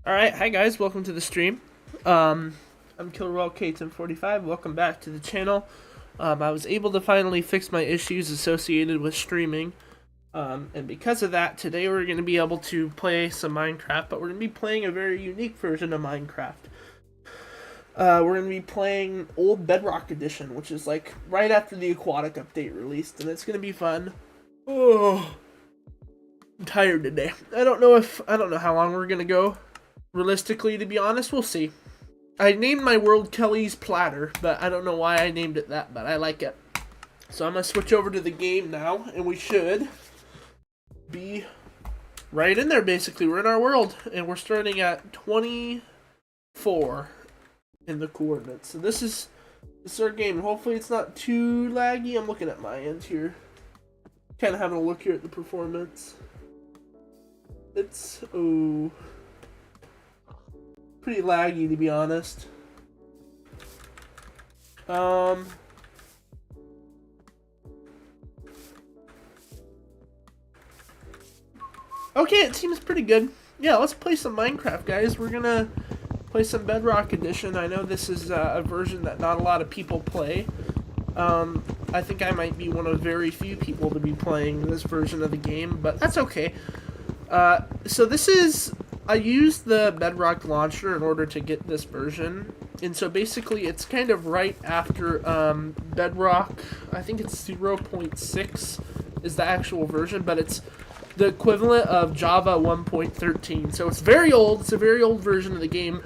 Alright, hi guys, welcome to the stream. I'm KillerWellK1045, welcome back to the channel. I was able to finally fix my issues associated with streaming. And because of that, today we're going to be able to play some Minecraft, but we're going to be playing a very unique version of Minecraft. We're going to be playing Old Bedrock Edition, which is like right after the Aquatic update released, and it's going to be fun. Oh, I'm tired today. I don't know how long we're going to go. Realistically, to be honest, we'll see. I named my world Kelly's Platter, but I don't know why I named it that, but I like it. So I'm going to switch over to the game now, and we should be right in there, basically. We're in our world, and we're starting at 24 in the coordinates. So this is our game. Hopefully it's not too laggy. I'm looking at my end here. Kind of having a look here at the performance. It's, pretty laggy, to be honest. Okay, it seems pretty good. Yeah, let's play some Minecraft, guys. We're gonna play some Bedrock Edition. I know this is a version that not a lot of people play. I think I might be one of very few people to be playing this version of the game, but that's okay. So this is... I used the Bedrock launcher in order to get this version, and so basically it's kind of right after Bedrock. I think it's 0.6 is the actual version, but it's the equivalent of Java 1.13, so it's very old. It's a very old version of the game,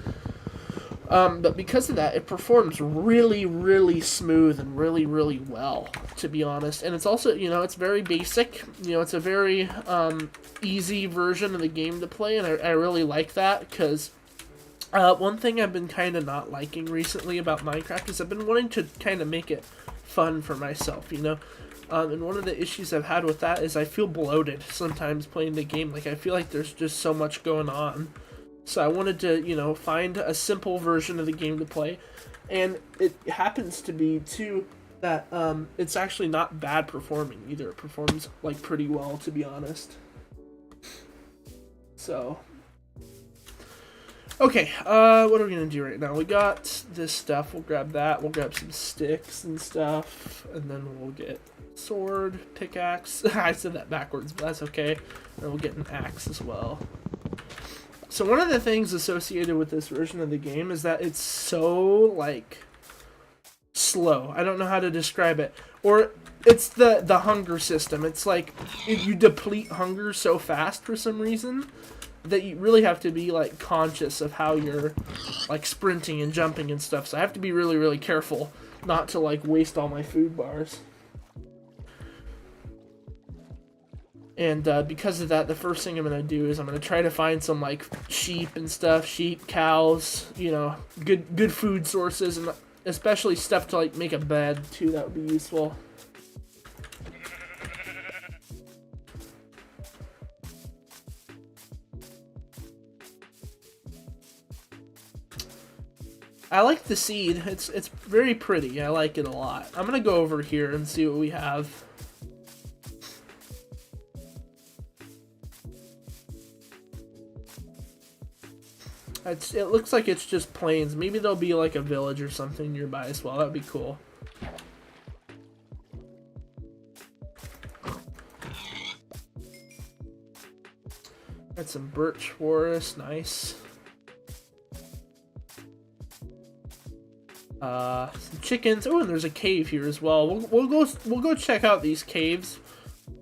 but because of that, it performs really, really smooth and really, really well, to be honest. And it's also, it's very basic. It's a very easy version of the game to play, and I really like that, because one thing I've been kind of not liking recently about Minecraft is I've been wanting to kind of make it fun for myself, and one of the issues I've had with that is I feel bloated sometimes playing the game. Like, I feel like there's just so much going on. So I wanted to, find a simple version of the game to play. And it happens to be, too, that it's actually not bad performing either. It performs, like, pretty well, to be honest. So, okay, what are we going to do right now? We got this stuff. We'll grab that. We'll grab some sticks and stuff. And then we'll get sword, pickaxe. I said that backwards, but that's okay. And we'll get an axe as well. So one of the things associated with this version of the game is that it's so, like, slow. I don't know how to describe it. Or it's the hunger system. It's like you deplete hunger so fast for some reason that you really have to be, like, conscious of how you're, like, sprinting and jumping and stuff. So I have to be really, really careful not to, like, waste all my food bars. And because of that, the first thing I'm going to do is I'm going to try to find some, like, sheep and stuff. Sheep, cows, good food sources, and especially stuff to, like, make a bed, too. That would be useful. I like the seed. It's very pretty. I like it a lot. I'm going to go over here and see what we have. It looks like it's just plains. Maybe there'll be like a village or something nearby as well. That'd be cool. Got some birch forest. Nice. Some chickens. Oh, and there's a cave here as well. We'll go check out these caves.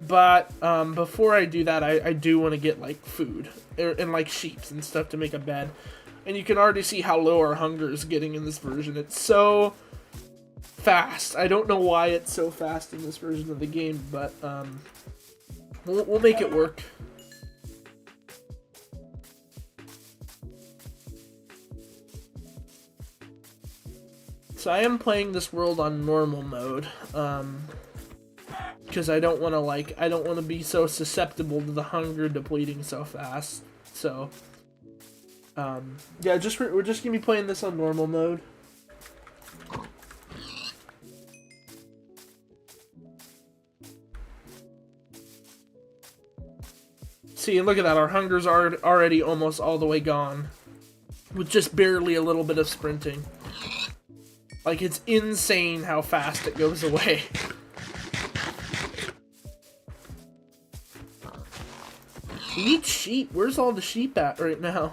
But before I do that, I do want to get, like, food and, like, sheep and stuff to make a bed. And you can already see how low our hunger is getting in this version. It's so fast. I don't know why it's so fast in this version of the game, but we'll make it work. So I am playing this world on normal mode. Because I don't want to be so susceptible to the hunger depleting so fast. So, yeah, we're just gonna be playing this on normal mode. See, look at that. Our hunger's already almost all the way gone. with just barely a little bit of sprinting. Like, it's insane how fast it goes away. We need sheep. Where's all the sheep at right now?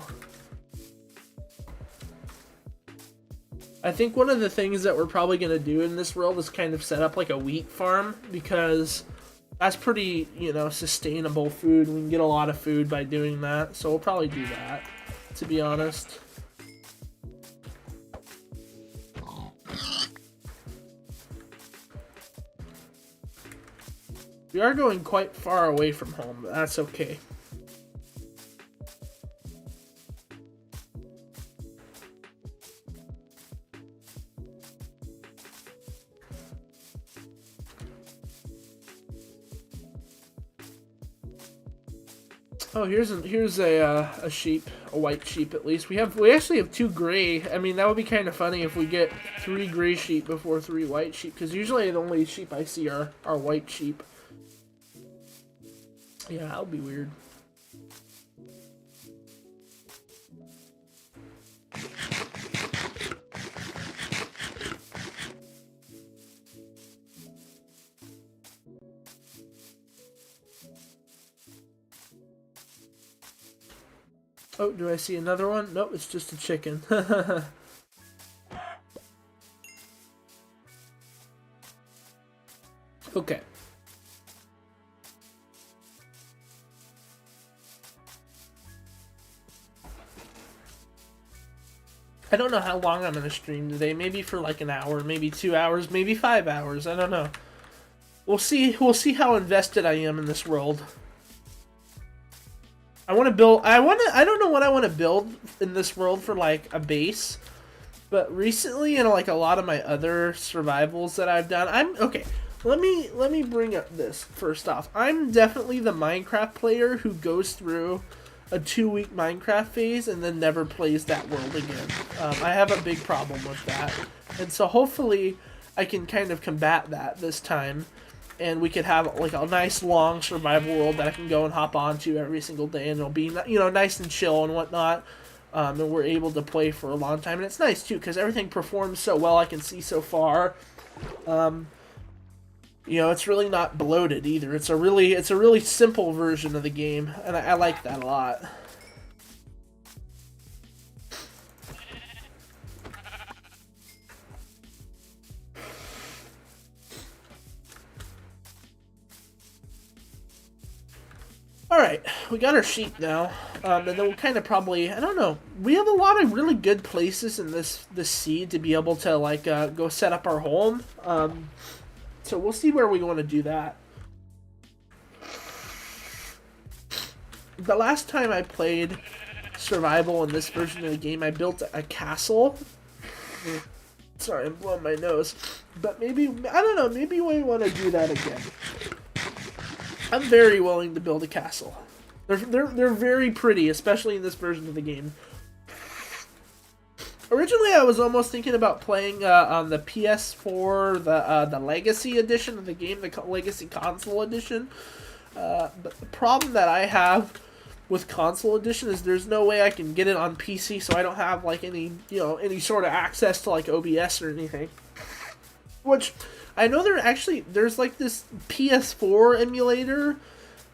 I think one of the things that we're probably going to do in this world is kind of set up like a wheat farm, because that's pretty, you know, sustainable food. We can get a lot of food by doing that, so we'll probably do that, to be honest. We are going quite far away from home, but that's okay. Oh, here's a sheep, a white sheep at least. We actually have 2 gray. I mean, that would be kind of funny if we get 3 gray sheep before 3 white sheep, because usually the only sheep I see are white sheep. Yeah, that would be weird. Oh, do I see another one? Nope, it's just a chicken. Okay. I don't know how long I'm going to stream today. Maybe for like an hour, maybe 2 hours, maybe 5 hours. I don't know. We'll see how invested I am in this world. I want to build, I don't know what I want to build in this world for like a base, but recently in like a lot of my other survivals that I've done, okay, let me bring up this first off. I'm definitely the Minecraft player who goes through a 2-week Minecraft phase and then never plays that world again. I have a big problem with that, and so hopefully I can kind of combat that this time. And we could have like a nice long survival world that I can go and hop onto every single day, and it'll be, you know, nice and chill and whatnot. And we're able to play for a long time, and it's nice too because everything performs so well. I can see so far. You know, it's really not bloated either. It's a really simple version of the game, and I like that a lot. Alright, we got our sheep now, and then we'll kind of probably, I don't know, we have a lot of really good places in this seed to be able to, like, go set up our home, so we'll see where we want to do that. The last time I played survival in this version of the game, I built a castle. Sorry, I'm blowing my nose, but maybe, I don't know, maybe we want to do that again. I'm very willing to build a castle. They're very pretty, especially in this version of the game. Originally, I was almost thinking about playing on the PS4, the Legacy edition of the game, the Legacy Console edition. But the problem that I have with Console edition is there's no way I can get it on PC, so I don't have like any sort of access to like OBS or anything. Which I know there's like this PS4 emulator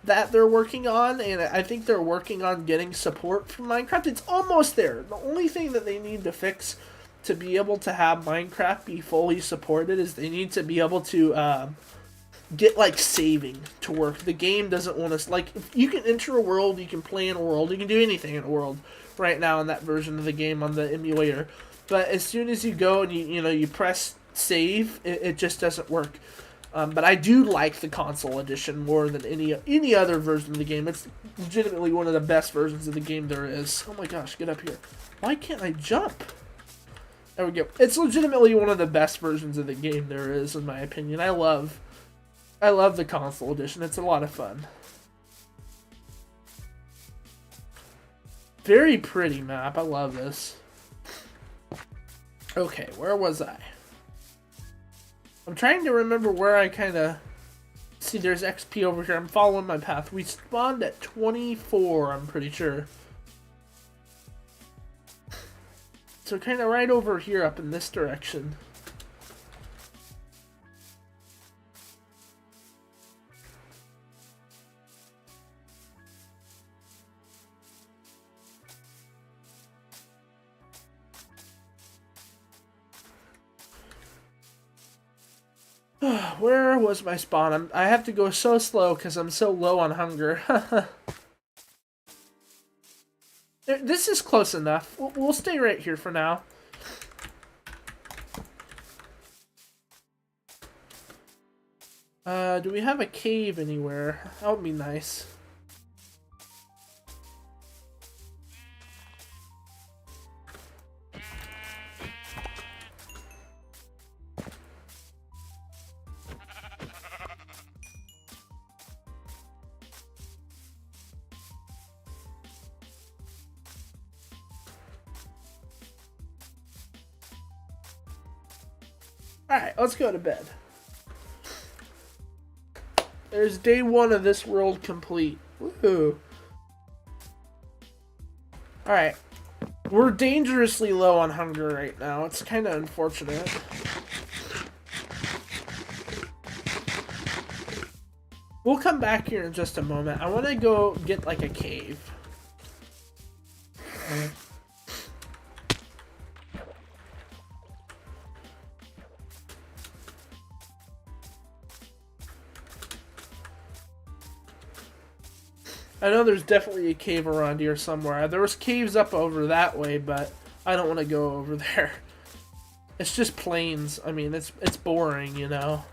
that they're working on, and I think they're working on getting support for Minecraft. It's almost there. The only thing that they need to fix to be able to have Minecraft be fully supported is they need to be able to get like saving to work. The game doesn't want us, like, if you can enter a world, you can play in a world, you can do anything in a world right now in that version of the game on the emulator. But as soon as you go and you press save, it just doesn't work. But I do like the console edition more than any other version of the game. It's legitimately one of the best versions of the game there is. Oh my gosh, get up here. Why can't I jump? There we go. It's legitimately one of the best versions of the game there is, in my opinion. I love the console edition. It's a lot of fun. Very pretty map. I love this. Okay, where was I? I'm trying to remember where I kind of... See, there's XP over here. I'm following my path. We spawned at 24, I'm pretty sure. So kind of right over here up in this direction. Where was my spawn? I have to go so slow because I'm so low on hunger. This is close enough. We'll stay right here for now. Do we have a cave anywhere? That would be nice. Alright, let's go to bed. There's day 1 of this world complete. Woohoo. Alright. We're dangerously low on hunger right now. It's kind of unfortunate. We'll come back here in just a moment. I want to go get like a cave. I know there's definitely a cave around here somewhere. There was caves up over that way, but I don't want to go over there. It's just plains. I mean, it's boring, you know.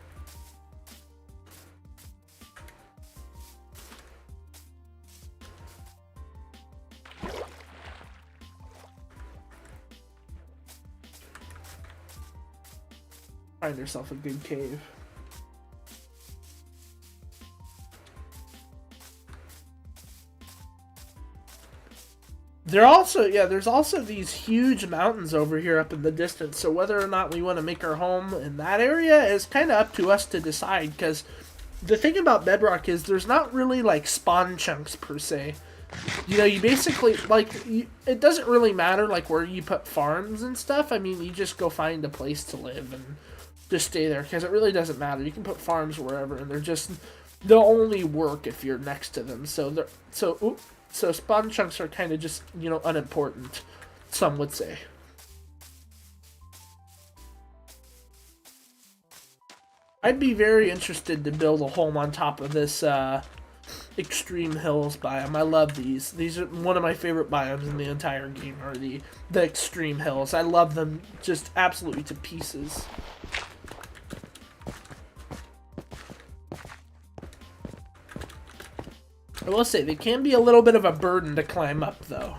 Find yourself a good cave. There's also these huge mountains over here up in the distance, so whether or not we want to make our home in that area is kind of up to us to decide, because the thing about Bedrock is there's not really, like, spawn chunks, per se. You know, you basically, like, it doesn't really matter, like, where you put farms and stuff. I mean, you just go find a place to live and just stay there, because it really doesn't matter. You can put farms wherever, and they'll only work if you're next to them, So spawn chunks are kind of just, you know, unimportant, some would say. I'd be very interested to build a home on top of this extreme hills biome. I love these. These are one of my favorite biomes in the entire game, are the extreme hills. I love them just absolutely to pieces. I will say, they can be a little bit of a burden to climb up, though.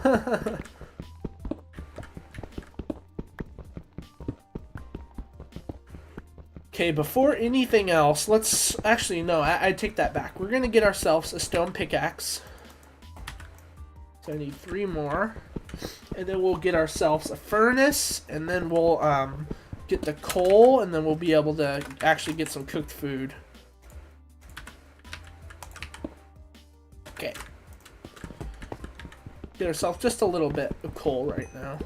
Okay, before anything else, let's... Actually, no, I take that back. We're going to get ourselves a stone pickaxe. So I need 3 more. And then we'll get ourselves a furnace, and then we'll get the coal, and then we'll be able to actually get some cooked food. Okay. Get ourselves just a little bit of coal right now.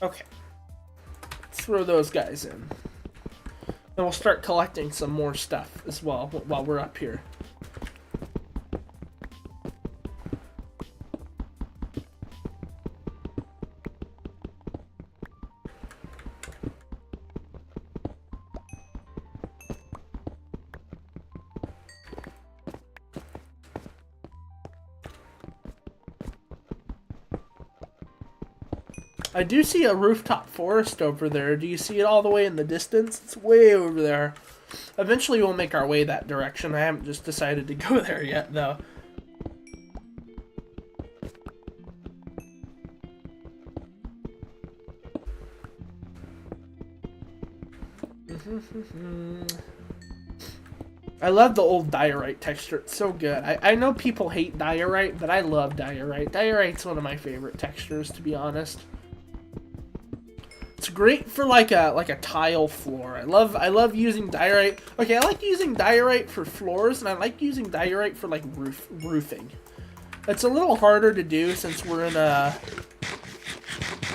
Okay. Let's throw those guys in. Then we'll start collecting some more stuff as well while we're up here. I do see a rooftop forest over there. Do you see it all the way in the distance? It's way over there. Eventually we'll make our way that direction. I haven't just decided to go there yet, though. I love the old diorite texture. It's so good. I know people hate diorite, but I love diorite. Diorite's one of my favorite textures, to be honest. It's great for like a tile floor. I love using diorite. Okay, I like using diorite for floors, and I like using diorite for like roofing. It's a little harder to do since we're in a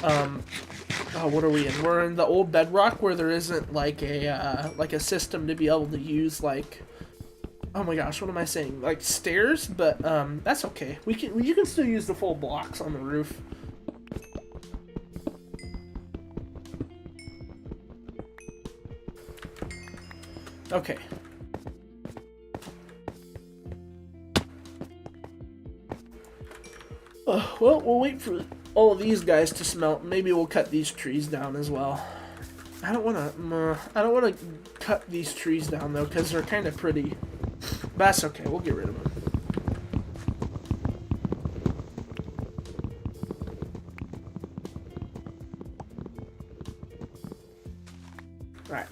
oh, what are we in? We're in the old Bedrock where there isn't like a system to be able to use like, oh my gosh, what am I saying? Like stairs, but that's okay. You can still use the full blocks on the roof. Okay. Well, we'll wait for all of these guys to smelt. Maybe we'll cut these trees down as well. I don't want to cut these trees down though, because they're kind of pretty. But that's okay. We'll get rid of them. All right.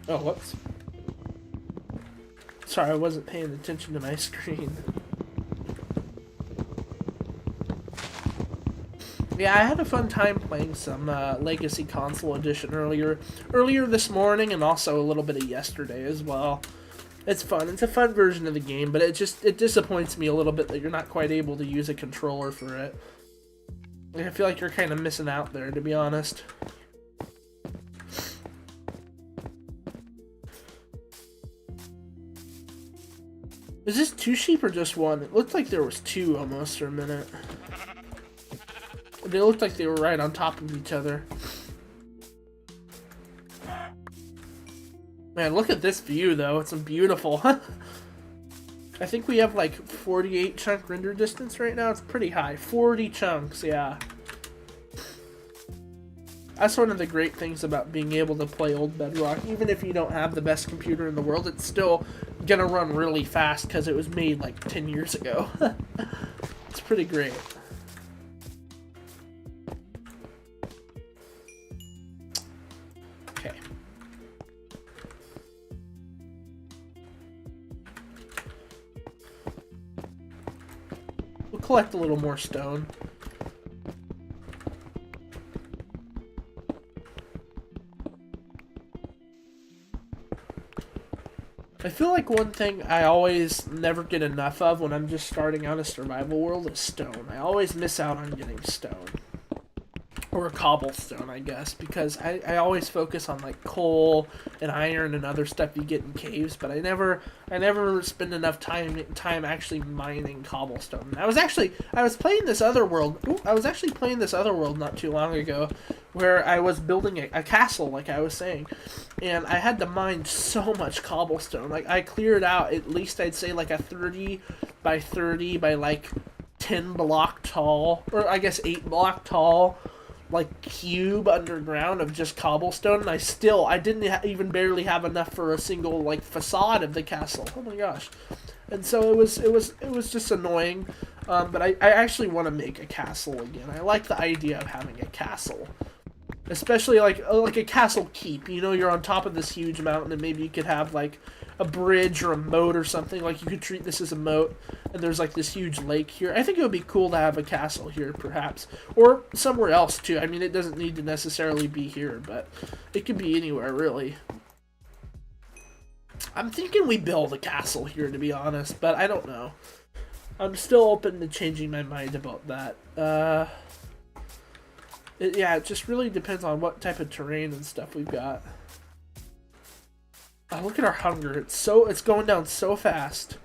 Oh, whoops. Sorry, I wasn't paying attention to my screen. Yeah, I had a fun time playing some Legacy Console Edition earlier this morning, and also a little bit of yesterday as well. It's fun. It's a fun version of the game, but it disappoints me a little bit that you're not quite able to use a controller for it. I feel like you're kind of missing out there, to be honest. Is this 2 sheep or just 1? It looked like there was 2 almost for a minute. They looked like they were right on top of each other. Man, look at this view though. It's beautiful. I think we have like 48 chunk render distance right now. It's pretty high. 40 chunks, yeah. That's one of the great things about being able to play old Bedrock. Even if you don't have the best computer in the world, it's still gonna run really fast because it was made like 10 years ago. It's pretty great. Okay. We'll collect a little more stone. I feel like one thing I always never get enough of when I'm just starting out a survival world is stone. I always miss out on getting stone. Or cobblestone, I guess, because I always focus on like coal and iron and other stuff you get in caves, but I never spend enough time actually mining cobblestone. I was playing this other world. I was actually playing this other world not too long ago, where I was building a castle, like I was saying, and I had to mine so much cobblestone. Like I cleared out at least I'd say like a 30 by 30 by like 10 block tall, or I guess 8 block tall, like cube underground of just cobblestone, and I didn't even barely have enough for a single like facade of the castle. Oh my gosh. And so it was just annoying, but I actually want to make a castle again. I like the idea of having a castle, especially like a castle keep. You know, you're on top of this huge mountain, and maybe you could have like a bridge or a moat or something. Like you could treat this as a moat, and there's like this huge lake here. I think it would be cool to have a castle here, perhaps, or somewhere else too. I mean, it doesn't need to necessarily be here, but it could be anywhere really. I'm thinking we build a castle here, to be honest, but I don't know. I'm still open to changing my mind about that. Yeah, it just really depends on what type of terrain and stuff we've got. Oh, look at our hunger. It's going down so fast.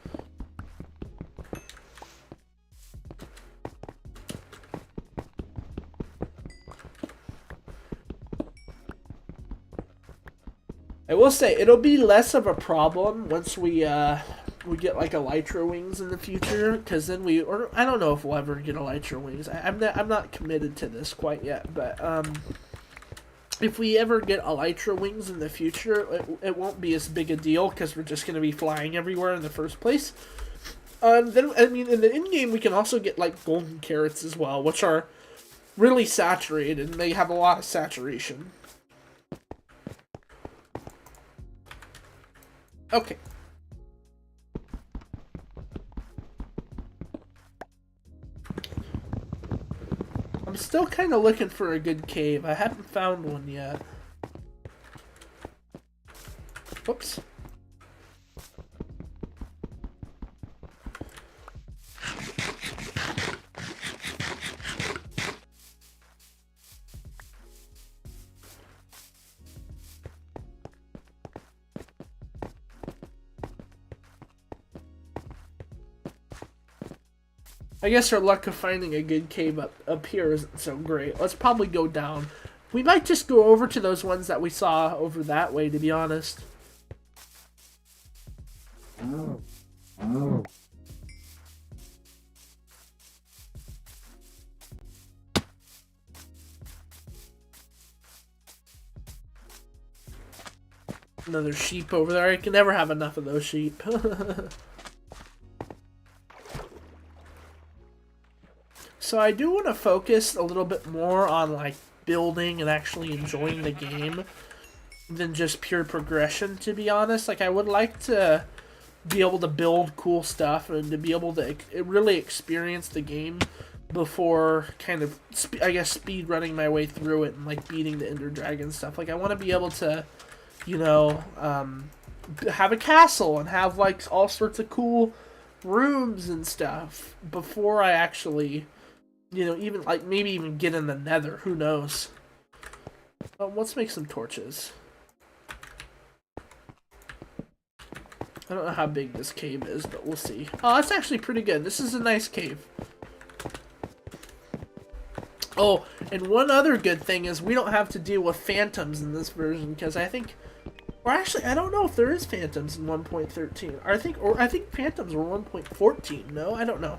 I will say it'll be less of a problem once we get like elytra wings in the future, because then I don't know if we'll ever get elytra wings. I'm not committed to this quite yet, but if we ever get elytra wings in the future, it won't be as big a deal because we're just going to be flying everywhere in the first place. Then I mean, in the in-game we can also get like golden carrots as well, which are really saturated and they have a lot of saturation. Okay. still kind of looking for a good cave. I haven't found one yet. Whoops. I guess our luck of finding a good cave up here isn't so great. Let's probably go down. We might just go over to those ones that we saw over that way, to be honest. Another sheep over there. I can never have enough of those sheep. So I do want to focus a little bit more on like building and actually enjoying the game than just pure progression, to be honest. Like I would like to be able to build cool stuff and to be able to really experience the game before kind of, I guess, speed running my way through it and like beating the Ender Dragon stuff. Like I want to be able to, you know, have a castle and have like all sorts of cool rooms and stuff before I actually, you know, even like maybe even get in the Nether. Who knows? Let's make some torches. I don't know how big this cave is, but we'll see. Oh, that's actually pretty good. This is a nice cave. Oh, and one other good thing is we don't have to deal with phantoms in this version, because I think, or actually, I don't know if there is phantoms in 1.13. I think phantoms were 1.14. No, I don't know.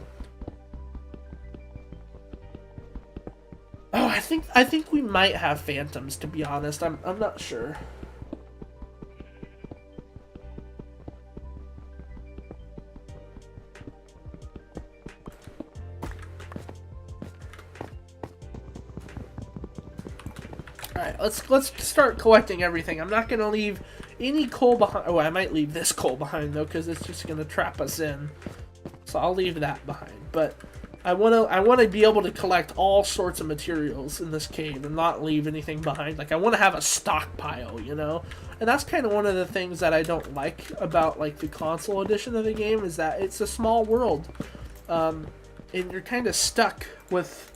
Oh, I think we might have phantoms, to be honest. I'm not sure. Alright, let's start collecting everything. I'm not gonna leave any coal behind. Oh, I might leave this coal behind though, because it's just gonna trap us in. So I'll leave that behind. But I wanna be able to collect all sorts of materials in this cave and not leave anything behind. Like I wanna have a stockpile, you know? And that's kind of one of the things that I don't like about like the console edition of the game, is that it's a small world. And you're kind of stuck with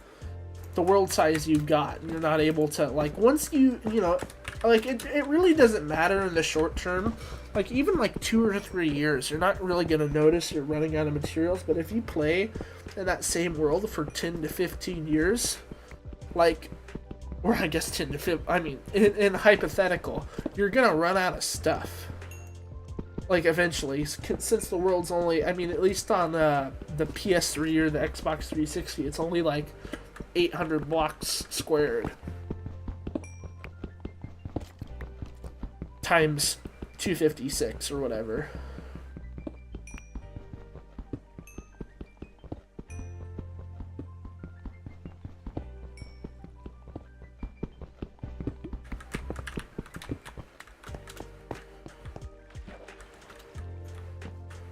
the world size you've got, and you're not able to, like, once you know, like, it really doesn't matter in the short term. Like, even, like, 2 or 3 years, you're not really going to notice you're running out of materials, but if you play in that same world for 10 to 15 years, like, or I guess 10 to 15, I mean, in hypothetical, you're going to run out of stuff. Like, eventually, since the world's only, I mean, at least on the PS3 or the Xbox 360, it's only, like, 800 blocks squared times 256 or whatever.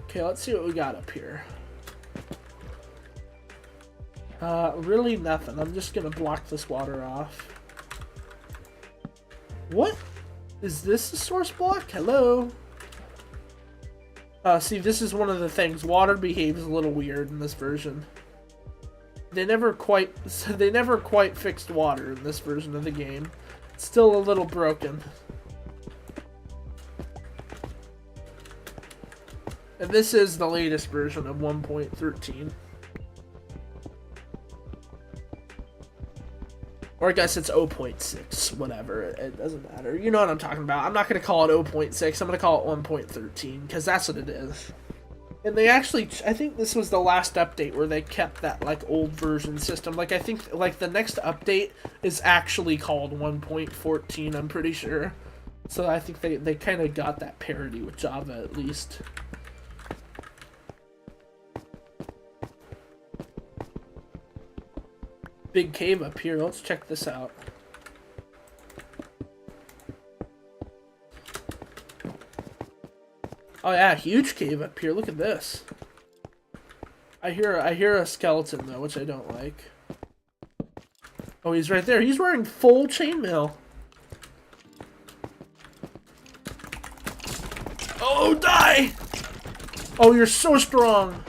Okay, let's see what we got up here. Really nothing. I'm just gonna block this water off. What? Is this a source block? Hello? See, this is one of the things. Water behaves a little weird in this version. They never quite fixed water in this version of the game. It's still a little broken. And this is the latest version of 1.13. Or I guess it's 0.6, whatever, it doesn't matter. You know what I'm talking about. I'm not going to call it 0.6, I'm going to call it 1.13, because that's what it is. And they actually, I think this was the last update where they kept that, like, old version system. Like, I think, like, the next update is actually called 1.14, I'm pretty sure. So I think they kind of got that parity with Java, at least. Big cave up here. Let's check this out. Oh yeah, huge cave up here. Look at this. I hear a skeleton though, which I don't like. Oh, he's right there. He's wearing full chainmail. Oh, die! Oh, you're so strong.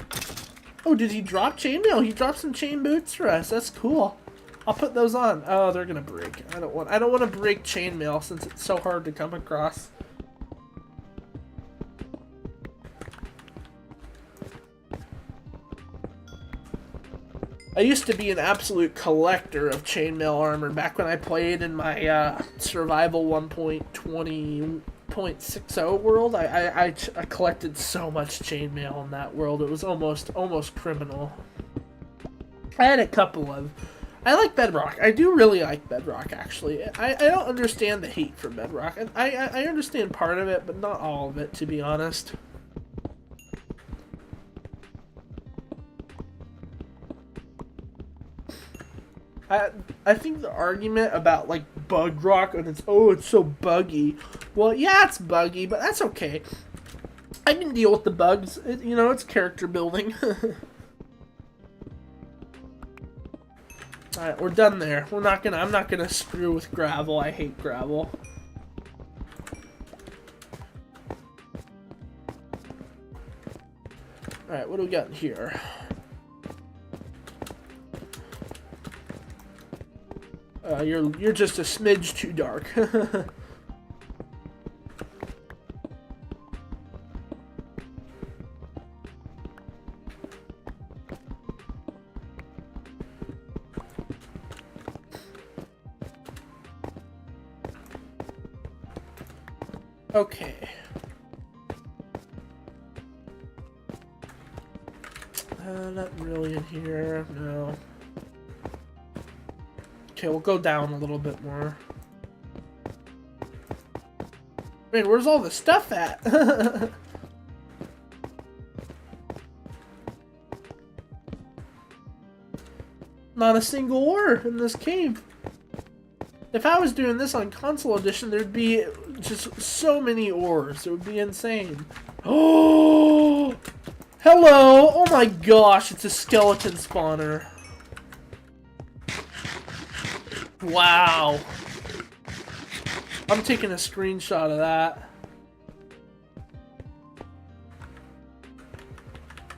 Oh, did he drop chainmail? He dropped some chain boots for us. That's cool. I'll put those on. Oh, they're gonna break. I don't want to break chainmail since it's so hard to come across. I used to be an absolute collector of chainmail armor back when I played in my survival 1.20.60 world. I collected so much chainmail in that world. It was almost criminal. I had a couple of. I like Bedrock. I do really like Bedrock, actually. I don't understand the hate for Bedrock. I understand part of it, but not all of it, to be honest. I think the argument about, like, bug rock and it's so buggy. Well, yeah, it's buggy, but that's okay. I can deal with the bugs. You know, it's character building. Alright, we're done there. I'm not gonna screw with gravel. I hate gravel. Alright, what do we got in here? You're just a smidge too dark. Okay. Not really in here, no. Okay, we'll go down a little bit more. Man, where's all the stuff at? Not a single ore in this cave. If I was doing this on console edition, there'd be just so many ores. It would be insane. Oh! Hello! Oh my gosh, it's a skeleton spawner. Wow. I'm taking a screenshot of that.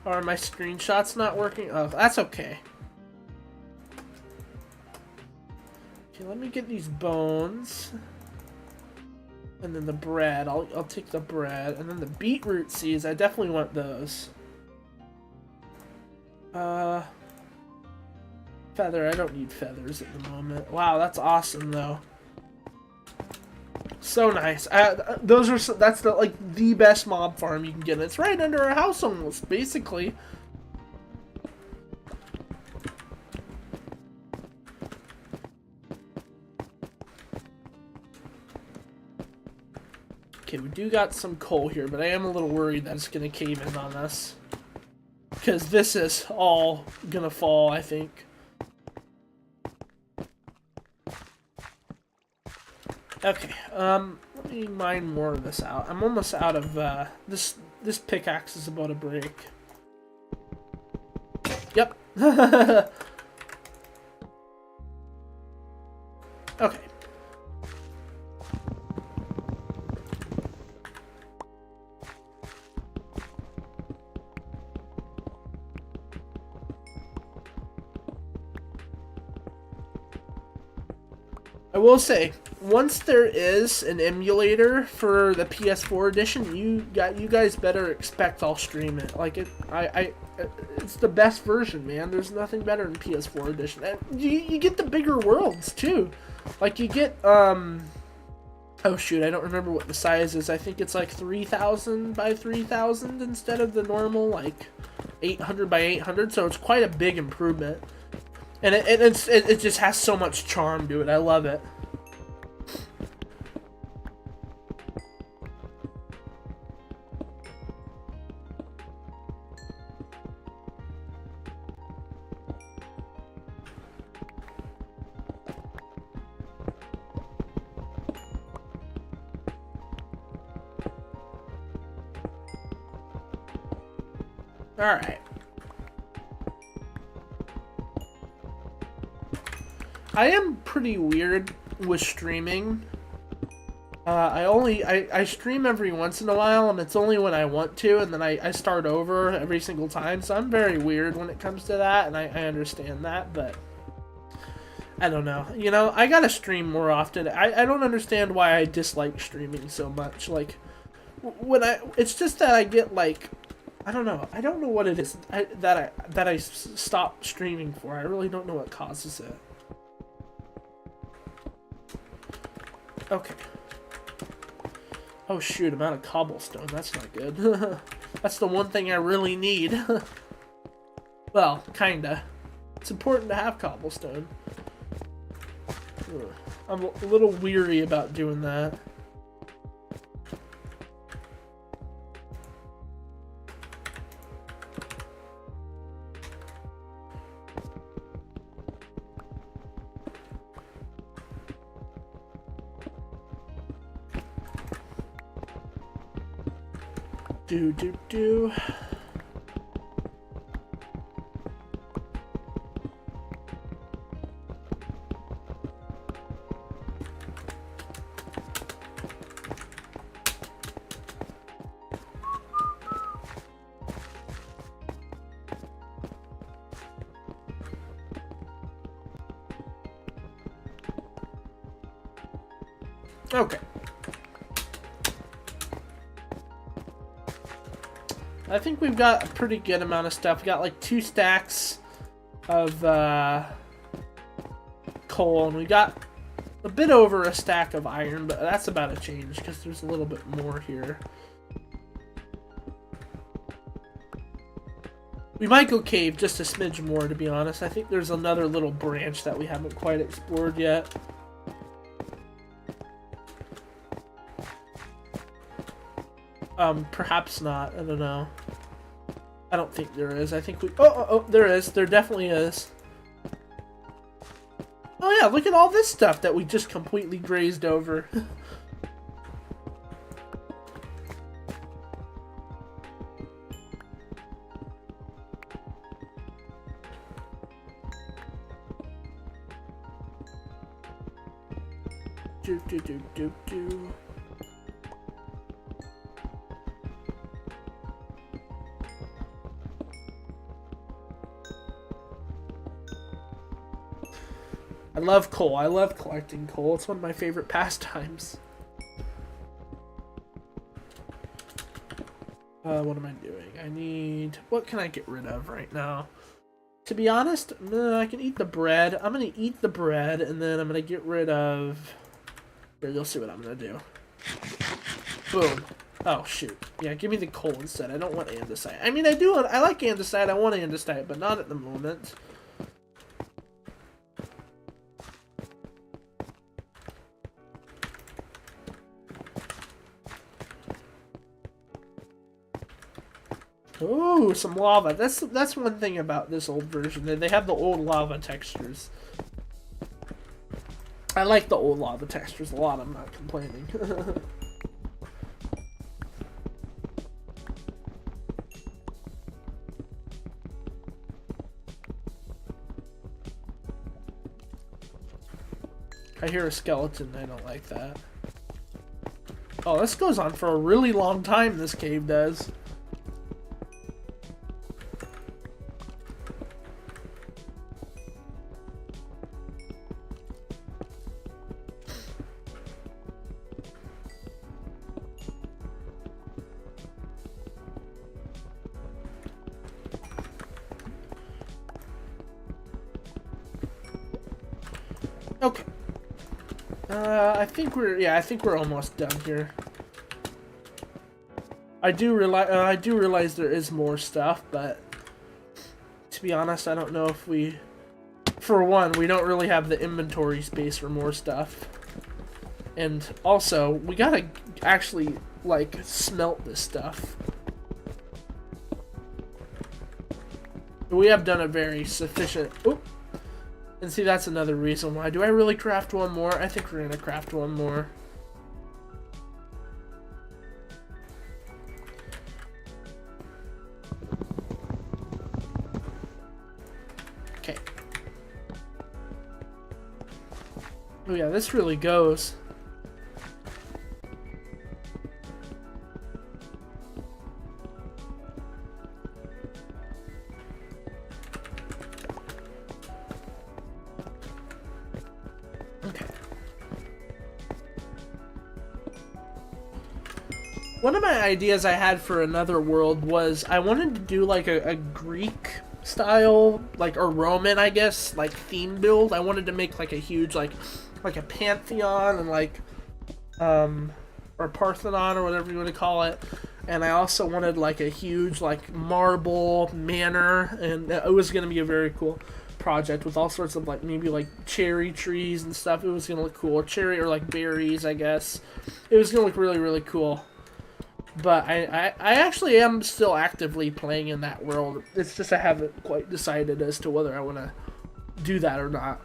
Are my screenshots not working? Oh, that's okay. Okay, let me get these bones. And then the bread. I'll take the bread. And then the beetroot seeds. I definitely want those. Feather. I don't need feathers at the moment. Wow, that's awesome though. So nice. That's the best mob farm you can get. It's right under our house almost, basically. Okay, we do got some coal here, but I am a little worried that it's gonna cave in on us. Because this is all gonna fall, I think. Okay, let me mine more of this out. I'm almost out of, this pickaxe is about to break. Yep. Okay. I will say, once there is an emulator for the PS4 edition, you guys better expect I'll stream it. Like it's the best version, man. There's nothing better than PS4 edition. And you get the bigger worlds too. Like you get oh shoot, I don't remember what the size is. I think it's like 3,000 by 3,000 instead of the normal like 800 by 800. So it's quite a big improvement. And it just has so much charm to it. I love it. All right. I am pretty weird with streaming. I stream every once in a while, and it's only when I want to, and then I start over every single time, so I'm very weird when it comes to that, and I understand that, but I don't know. You know, I gotta stream more often. I don't understand why I dislike streaming so much. Like, it's just that I get, like, I don't know. I don't know what it is that I stop streaming for. I really don't know what causes it. Okay. Oh shoot, I'm out of cobblestone. That's not good. That's the one thing I really need. Well, kinda. It's important to have cobblestone. I'm a little weary about doing that. Do. Okay. I think we've got a pretty good amount of stuff. We got like 2 stacks of coal, and we got a bit over a stack of iron, but that's about to change because there's a little bit more here. We might go cave just a smidge more, to be honest. I think there's another little branch that we haven't quite explored yet. Perhaps not. I don't know. I don't think there is. I think we... Oh, there is. There definitely is. Oh yeah, look at all this stuff that we just completely grazed over. Do. I love coal. I love collecting coal. It's one of my favorite pastimes. What am I doing? I need... What can I get rid of right now? To be honest, I can eat the bread. I'm going to eat the bread, and then I'm going to get rid of... Here, you'll see what I'm going to do. Boom. Oh, shoot. Yeah, give me the coal instead. I don't want andesite. I mean, I like andesite. I want andesite, but not at the moment. Ooh, some lava. That's one thing about this old version. They have the old lava textures. I like the old lava textures a lot. I'm not complaining. I hear a skeleton. I don't like that. Oh, this goes on for a really long time, this cave does. Okay. I think we're almost done here. I do realize there is more stuff, but to be honest, I don't know if we... For one, we don't really have the inventory space for more stuff. And also, we gotta actually, like, smelt this stuff. We have done a very sufficient... Oop. And see, that's another reason why. Do I really craft one more? I think we're gonna craft one more. Okay. Oh yeah, this really goes. Okay. One of my ideas I had for another world was I wanted to do like a Greek style, like, or Roman, I guess, like theme build. I wanted to make like a huge like a pantheon and like or Parthenon or whatever you want to call it. And I also wanted like a huge like marble manor, and it was going to be a very cool project with all sorts of like maybe like cherry trees and stuff. It was going to look cool. Cherry or like berries, I guess. It was going to look really, really cool. But I actually am still actively playing in that world. It's just I haven't quite decided as to whether I want to do that or not.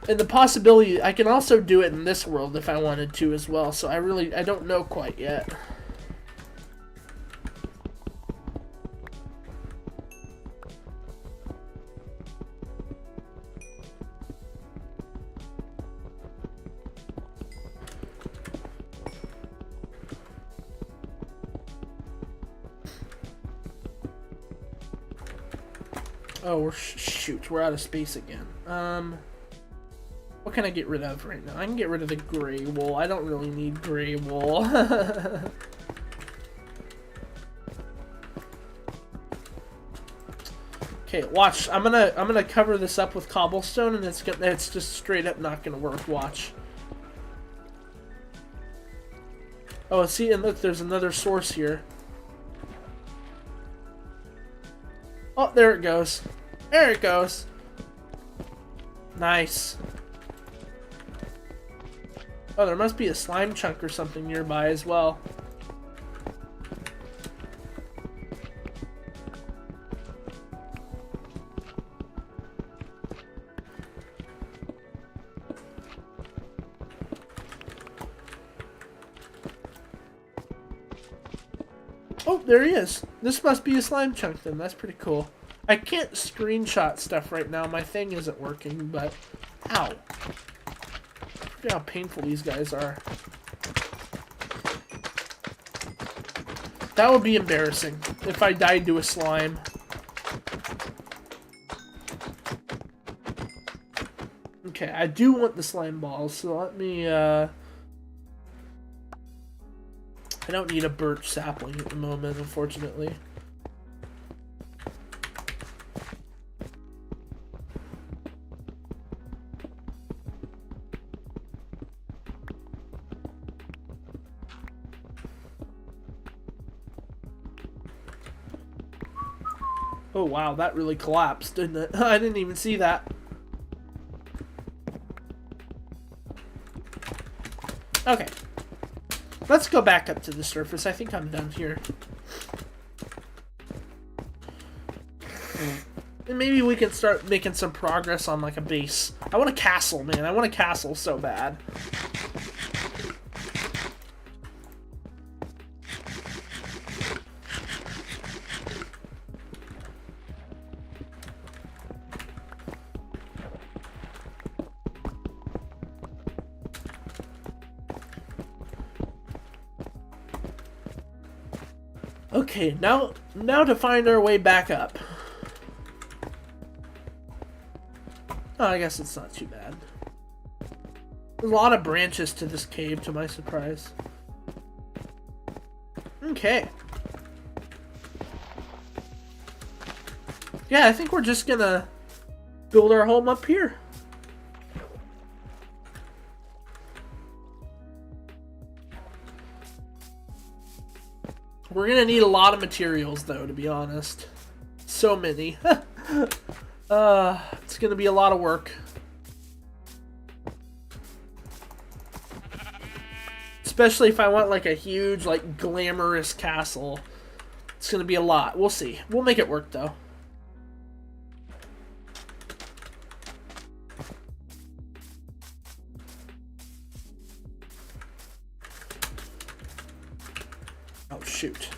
And the possibility, I can also do it in this world if I wanted to as well. So I don't know quite yet. Oh, shoot, we're out of space again. What can I get rid of right now? I can get rid of the gray wool. I don't really need gray wool. Okay, watch. I'm gonna cover this up with cobblestone, and it's just straight up not gonna work. Watch. Oh, see, and look, there's another source here. Oh, there it goes. There it goes. Nice. Oh, there must be a slime chunk or something nearby as well. Oh, there he is. This must be a slime chunk then. That's pretty cool. I can't screenshot stuff right now. My thing isn't working, but... Ow. Look at how painful these guys are. That would be embarrassing if I died to a slime. Okay, I do want the slime balls, so let me, I don't need a birch sapling at the moment, unfortunately. Oh wow, that really collapsed, didn't it? I didn't even see that. Okay. Let's go back up to the surface. I think I'm done here. And maybe we can start making some progress on like a base. I want a castle, man. I want a castle so bad. Okay, now to find our way back up. Oh, I guess it's not too bad. There's a lot of branches to this cave, to my surprise. Okay. Yeah, I think we're just gonna build our home up here. We're gonna need a lot of materials, though, to be honest. So many. It's gonna be a lot of work. Especially if I want, like, a huge, like, glamorous castle. It's gonna be a lot. We'll see. We'll make it work, though. Oh, shoot.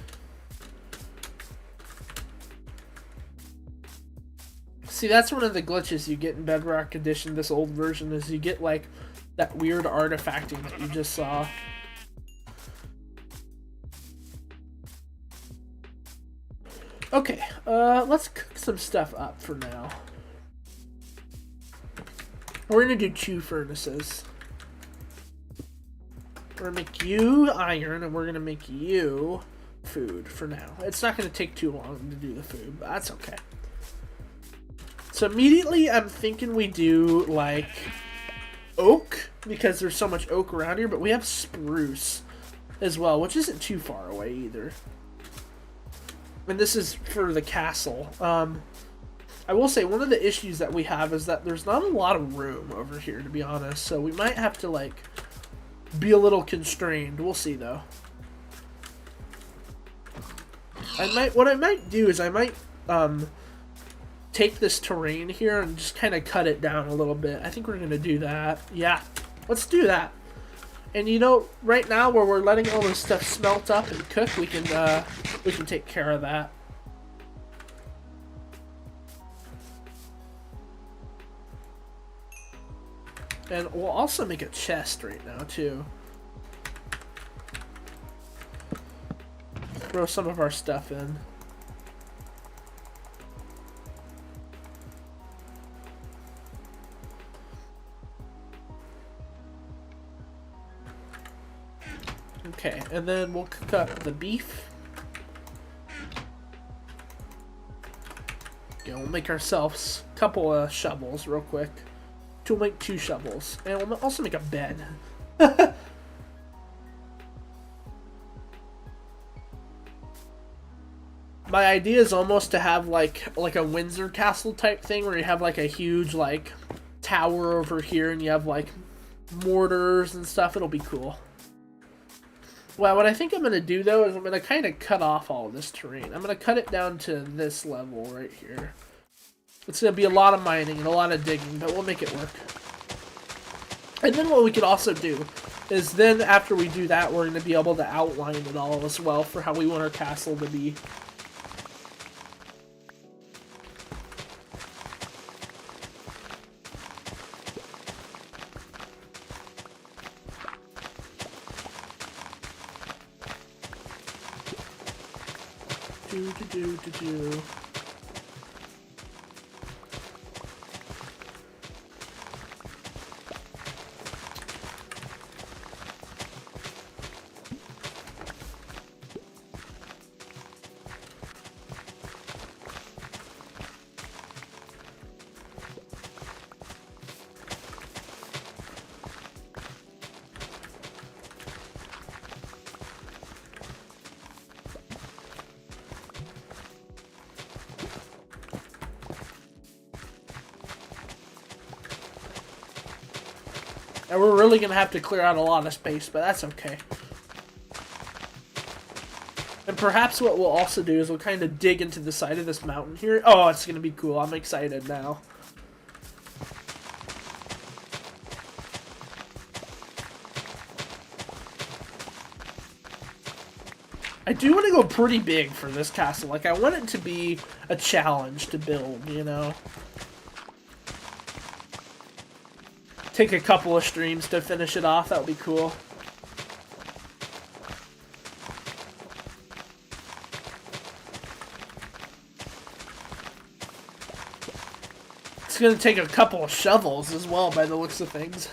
See, that's one of the glitches you get in Bedrock Edition, this old version, is you get, like, that weird artifacting that you just saw. Okay, let's cook some stuff up for now. We're gonna do 2 furnaces. We're gonna make you iron, and we're gonna make you food for now. It's not gonna take too long to do the food, but that's okay. So immediately I'm thinking we do, like, oak, because there's so much oak around here, but we have spruce as well, which isn't too far away either. And this is for the castle. I will say one of the issues that we have is that there's not a lot of room over here, to be honest, so we might have to, like, be a little constrained. We'll see, though. What I might do is I might take this terrain here and just kind of cut it down a little bit. I think we're gonna do that. Yeah, let's do that. And you know, right now where we're letting all this stuff smelt up and cook, we can take care of that. And we'll also make a chest right now too. Throw some of our stuff in. Okay, and then we'll cook up the beef. Yeah, we'll make ourselves a couple of shovels real quick. We'll make 2 shovels. And we'll also make a bed. My idea is almost to have like a Windsor Castle type thing where you have like a huge like tower over here and you have like mortars and stuff. It'll be cool. Well, what I think I'm going to do, though, is I'm going to kind of cut off all of this terrain. I'm going to cut it down to this level right here. It's going to be a lot of mining and a lot of digging, but we'll make it work. And then what we could also do is then after we do that, we're going to be able to outline it all as well for how we want our castle to be. Do. And we're really going to have to clear out a lot of space, but that's okay. And perhaps what we'll also do is we'll kind of dig into the side of this mountain here. Oh, it's going to be cool. I'm excited now. I do want to go pretty big for this castle. Like, I want it to be a challenge to build, you know? Take a couple of streams to finish it off. That would be cool. It's going to take a couple of shovels as well, by the looks of things.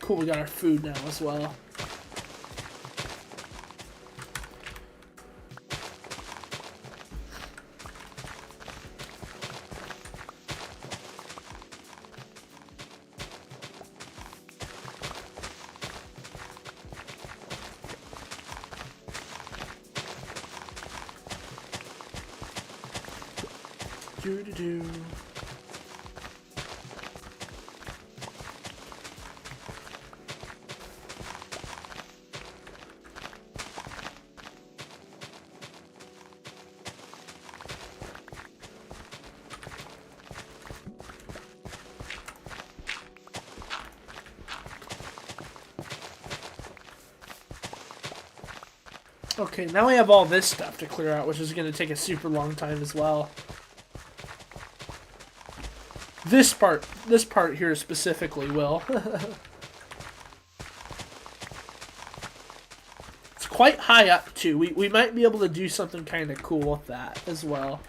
Cool, we got our food now as well. Do. Okay, now we have all this stuff to clear out, which is going to take a super long time as well. This part here specifically will. It's quite high up too. We might be able to do something kind of cool with that as well.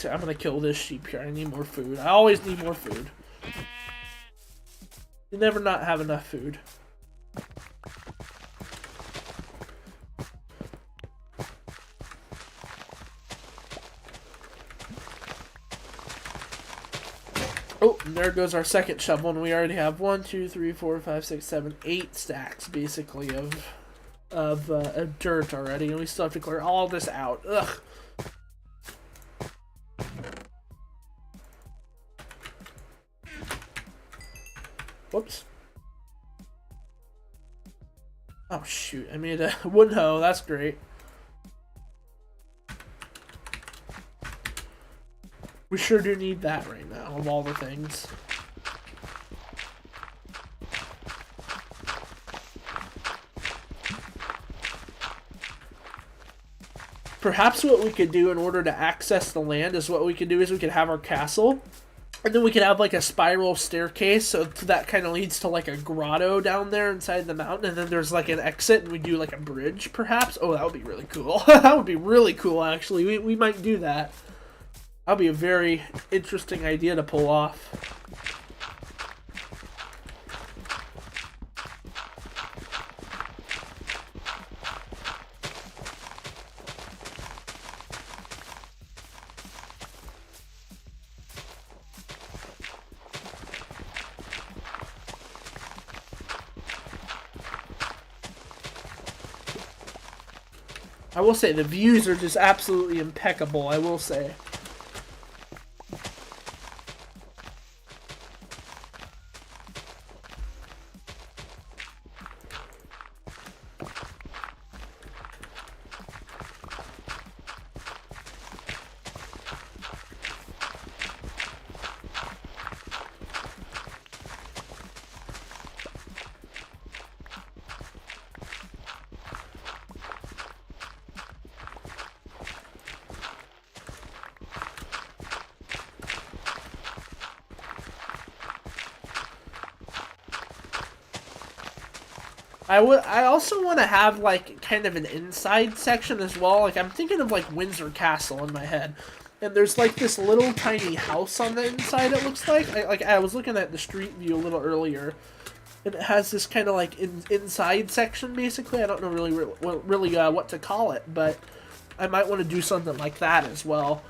I'm gonna kill this sheep here. I need more food. I always need more food. You never not have enough food. Oh, and there goes our second shovel, and we already have 1, 2, 3, 4, 5, 6, 7, 8 stacks basically of dirt already, and we still have to clear all this out. Ugh. Whoops. Oh shoot, I made a wood hoe, that's great. We sure do need that right now, of all the things. Perhaps what we could do in order to access the land is what we could do is we could have our castle. And then we could have like a spiral staircase, so that kind of leads to like a grotto down there inside the mountain, and then there's like an exit, and we do like a bridge, perhaps. Oh, that would be really cool. That would be really cool, actually. We might do that. That would be a very interesting idea to pull off. I will say, the views are just absolutely impeccable, I will say. I also want to have like kind of an inside section as well. Like I'm thinking of like Windsor Castle in my head, and there's like this little tiny house on the inside. It looks like I was looking at the street view a little earlier, and it has this kind of like inside section basically. I don't know really what to call it, but I might want to do something like that as well.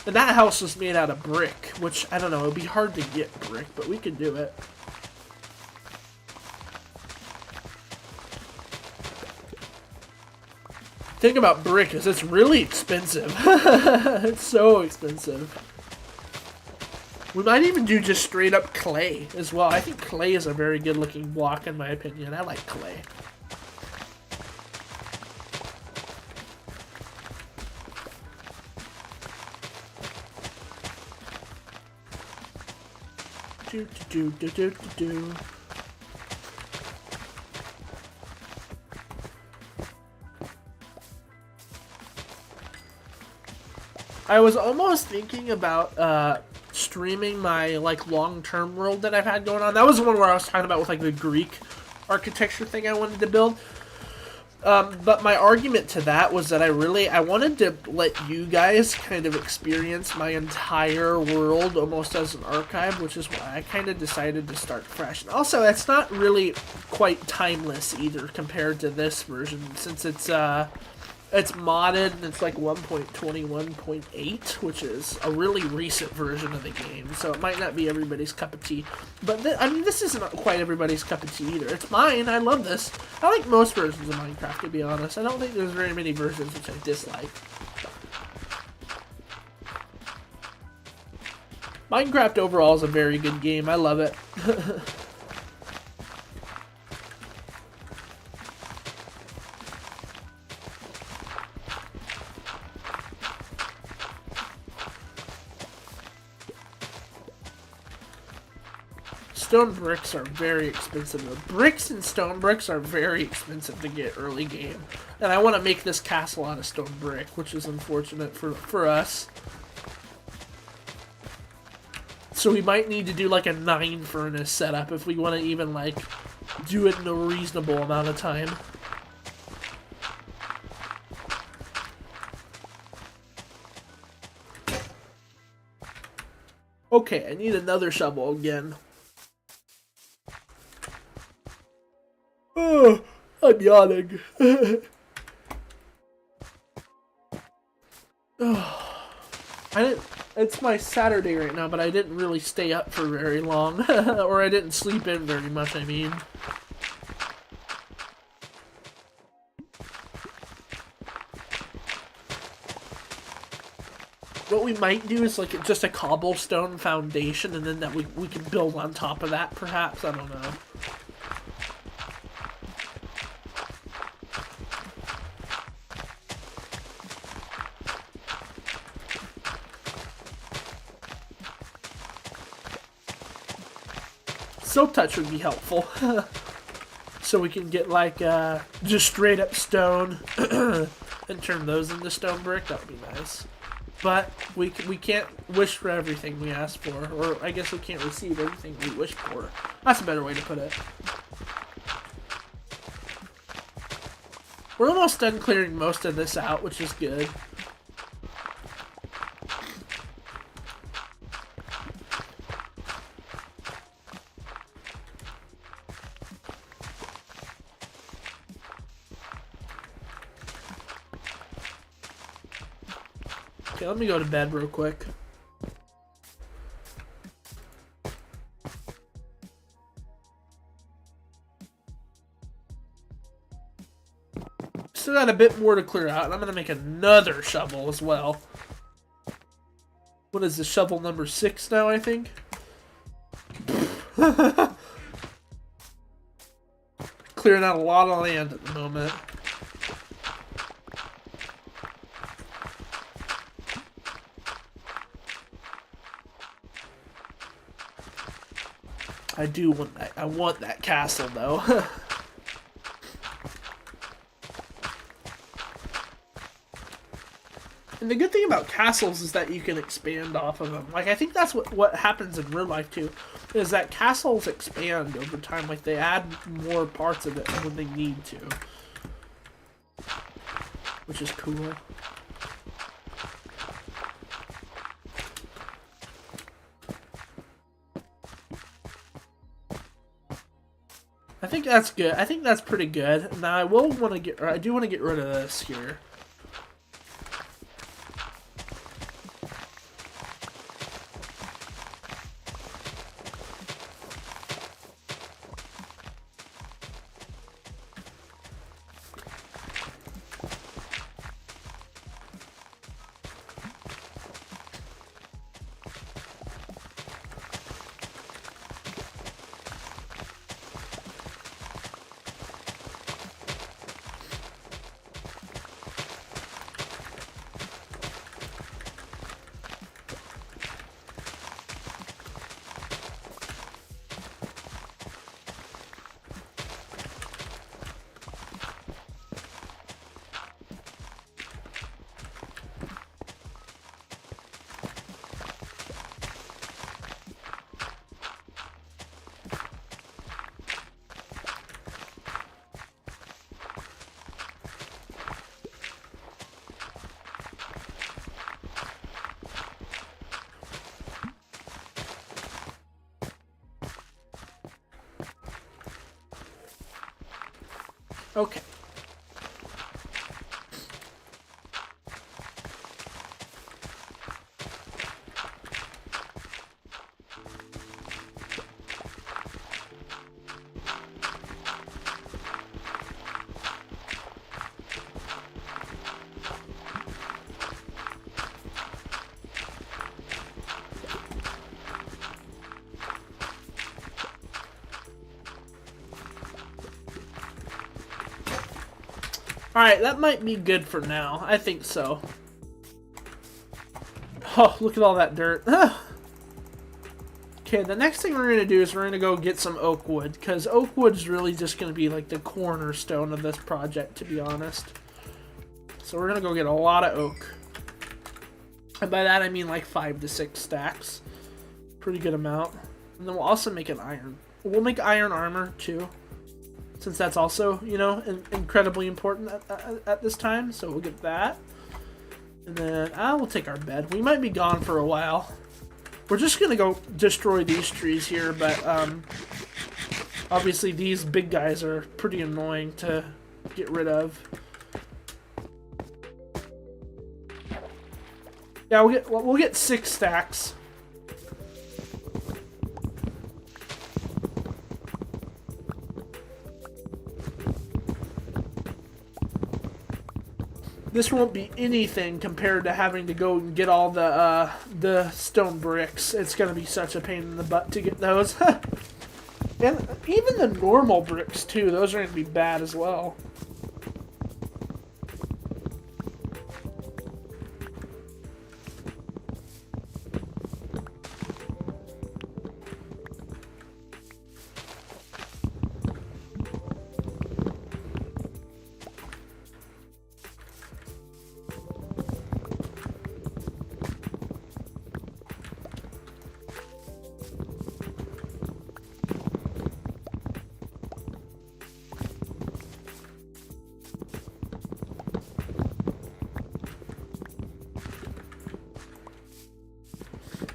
And that house was made out of brick, which I don't know. It'd be hard to get brick, but we could do it. Thing about brick is it's really expensive. It's so expensive. We might even do just straight up clay as well. I think clay is a very good looking block in my opinion. I like clay. Do. I was almost thinking about streaming my like long-term world that I've had going on. That was the one where I was talking about with like the Greek architecture thing I wanted to build. But my argument to that was that I wanted to let you guys kind of experience my entire world almost as an archive, which is why I kind of decided to start fresh. And also, it's not really quite timeless either compared to this version, since it's It's modded, and it's like 1.21.8, which is a really recent version of the game, so it might not be everybody's cup of tea. But, I mean, this isn't quite everybody's cup of tea either. It's mine. I love this. I like most versions of Minecraft, to be honest. I don't think there's very many versions which I dislike. Minecraft overall is a very good game. I love it. Stone bricks are very expensive. Bricks and stone bricks are very expensive to get early game. And I want to make this castle out of stone brick, which is unfortunate for us. So we might need to do like a 9 furnace setup if we want to even like do it in a reasonable amount of time. Okay, I need another shovel again. Oh, I'm yawning. It's my Saturday right now, but I didn't really stay up for very long. Or I didn't sleep in very much, I mean. What we might do is like just a cobblestone foundation, and then that we can build on top of that, perhaps. I don't know. Silk touch would be helpful. So we can get like just straight up stone and turn those into stone brick. That would be nice. But we can't wish for everything we ask for, or I guess we can't receive everything we wish for. That's a better way to put it. We're almost done clearing most of this out, which is good. Okay, let me go to bed real quick. Still got a bit more to clear out, and I'm gonna make another shovel as well. What is this, shovel number 6 now, I think? Clearing out a lot of land at the moment. I do want that. I want that castle, though. And the good thing about castles is that you can expand off of them. Like, I think that's what happens in real life, too. Is that castles expand over time. Like, they add more parts of it when they need to. Which is cool. I think that's good. I think that's pretty good. Now I will want to get. I do want to get rid of this here. Okay. Alright, that might be good for now. I think so. Oh, look at all that dirt. Okay, the next thing we're going to do is we're going to go get some oak wood, because oak wood's really just going to be like the cornerstone of this project, to be honest. So we're going to go get a lot of oak. And by that I mean like 5 to 6 stacks. Pretty good amount. And then we'll also make an iron. We'll make iron armor too, since that's also, you know, incredibly important at this time. So we'll get that. And then we'll take our bed. We might be gone for a while. We're just going to go destroy these trees here, but obviously these big guys are pretty annoying to get rid of. Yeah, we'll get 6 stacks. This won't be anything compared to having to go and get all the stone bricks. It's gonna be such a pain in the butt to get those. And even the normal bricks too, those are gonna be bad as well.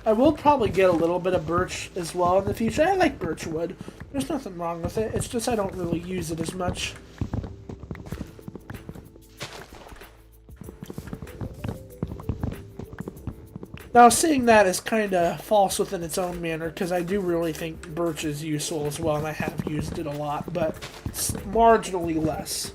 I will probably get a little bit of birch as well in the future. I like birch wood. There's nothing wrong with it. It's just I don't really use it as much. Now, seeing that is kind of false within its own manner, because I do really think birch is useful as well, and I have used it a lot, but it's marginally less.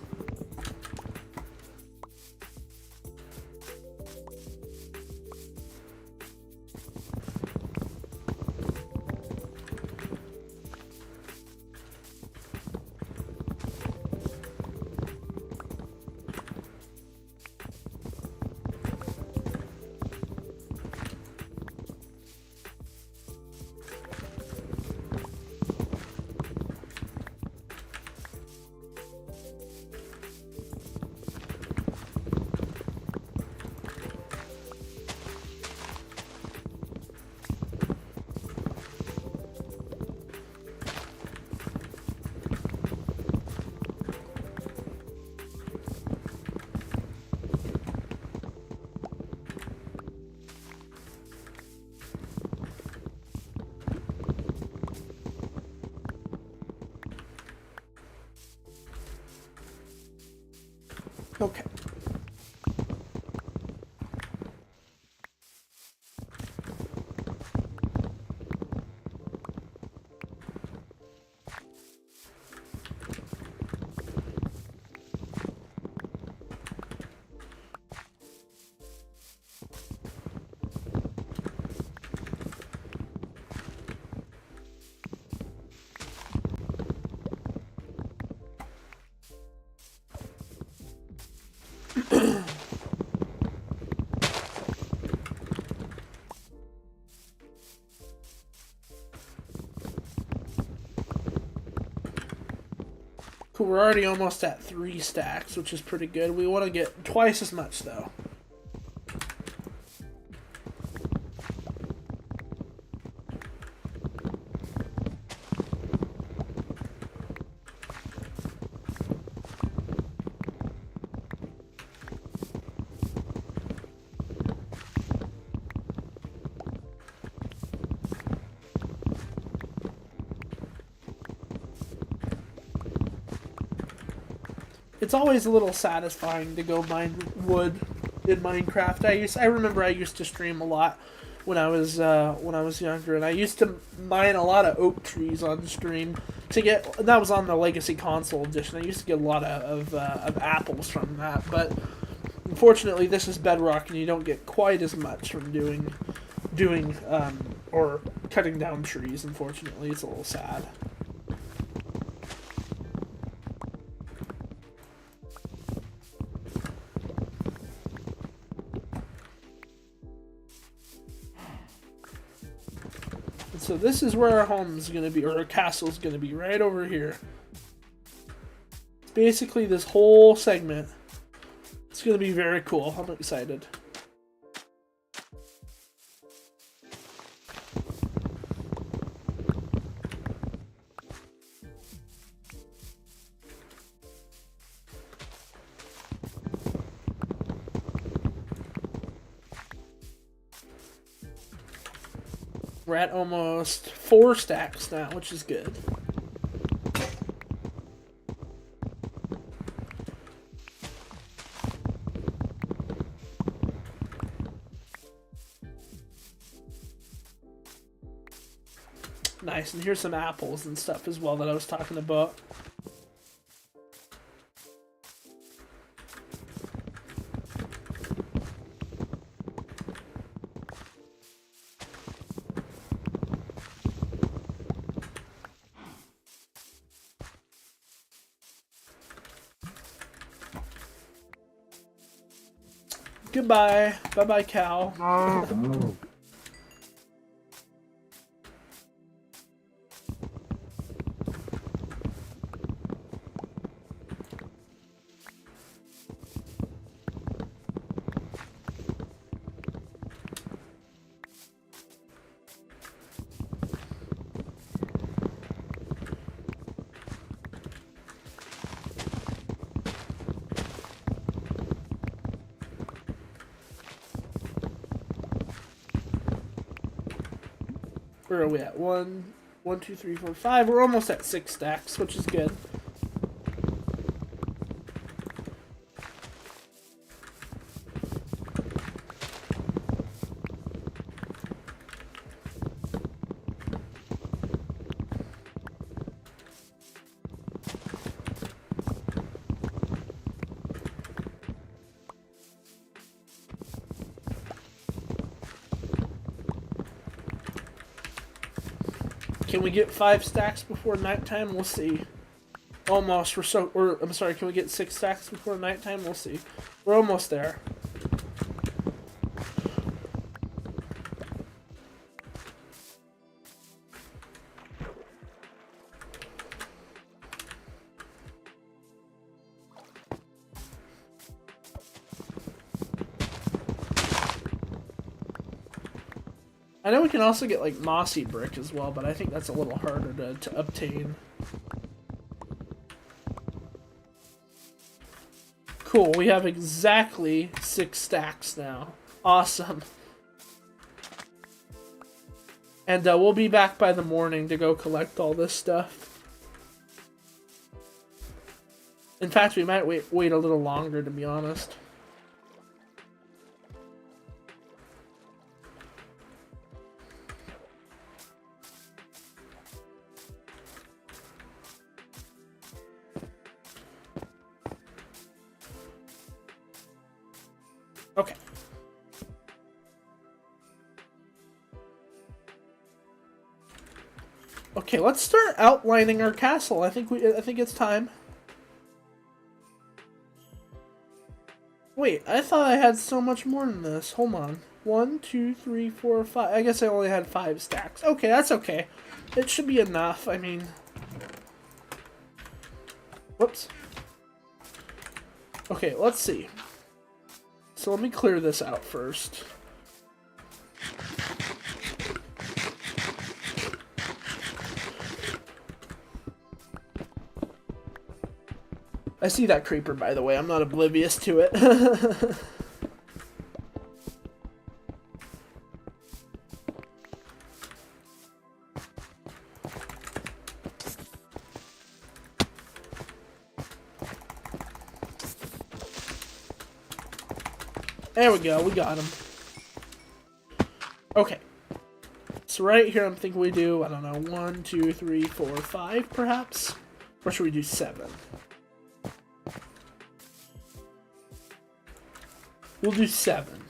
Okay. Cool, we're already almost at 3 stacks, which is pretty good. We want to get twice as much, though. It's always a little satisfying to go mine wood in Minecraft. I remember I used to stream a lot when I was younger, and I used to mine a lot of oak trees on stream to get. That was on the Legacy Console Edition. I used to get a lot of apples from that, but unfortunately, this is Bedrock, and you don't get quite as much from doing or cutting down trees. Unfortunately, it's a little sad. So this is where our home's gonna be, or our castle's gonna be, right over here. It's basically this whole segment. It's gonna be very cool. I'm excited. We're at almost 4 stacks now, which is good. Nice, and here's some apples and stuff as well that I was talking about. Goodbye. Bye-bye, cow. Oh. Where are we at? 1, 2, 3, 4, 5. We're almost at 6 stacks, which is good. Can we get 5 stacks before nighttime? We'll see. Almost. I'm sorry, can we get 6 stacks before nighttime? We'll see. We're almost there. I know we can also get like mossy brick as well, but I think that's a little harder to obtain. Cool, we have exactly 6 stacks now. Awesome. And we'll be back by the morning to go collect all this stuff. In fact, we might wait a little longer, to be honest. Okay. Okay, let's start outlining our castle. I think it's time. Wait, I thought I had so much more than this. Hold on. 1, 2, 3, 4, 5. I guess I only had 5 stacks. Okay, that's okay. It should be enough. I mean, whoops. Okay, let's see. So let me clear this out first. I see that creeper, by the way. I'm not oblivious to it. There we go, we got him. Okay. So right here I'm thinking we do, I don't know, 1, 2, 3, 4, 5 perhaps? Or should we do 7? We'll do 7.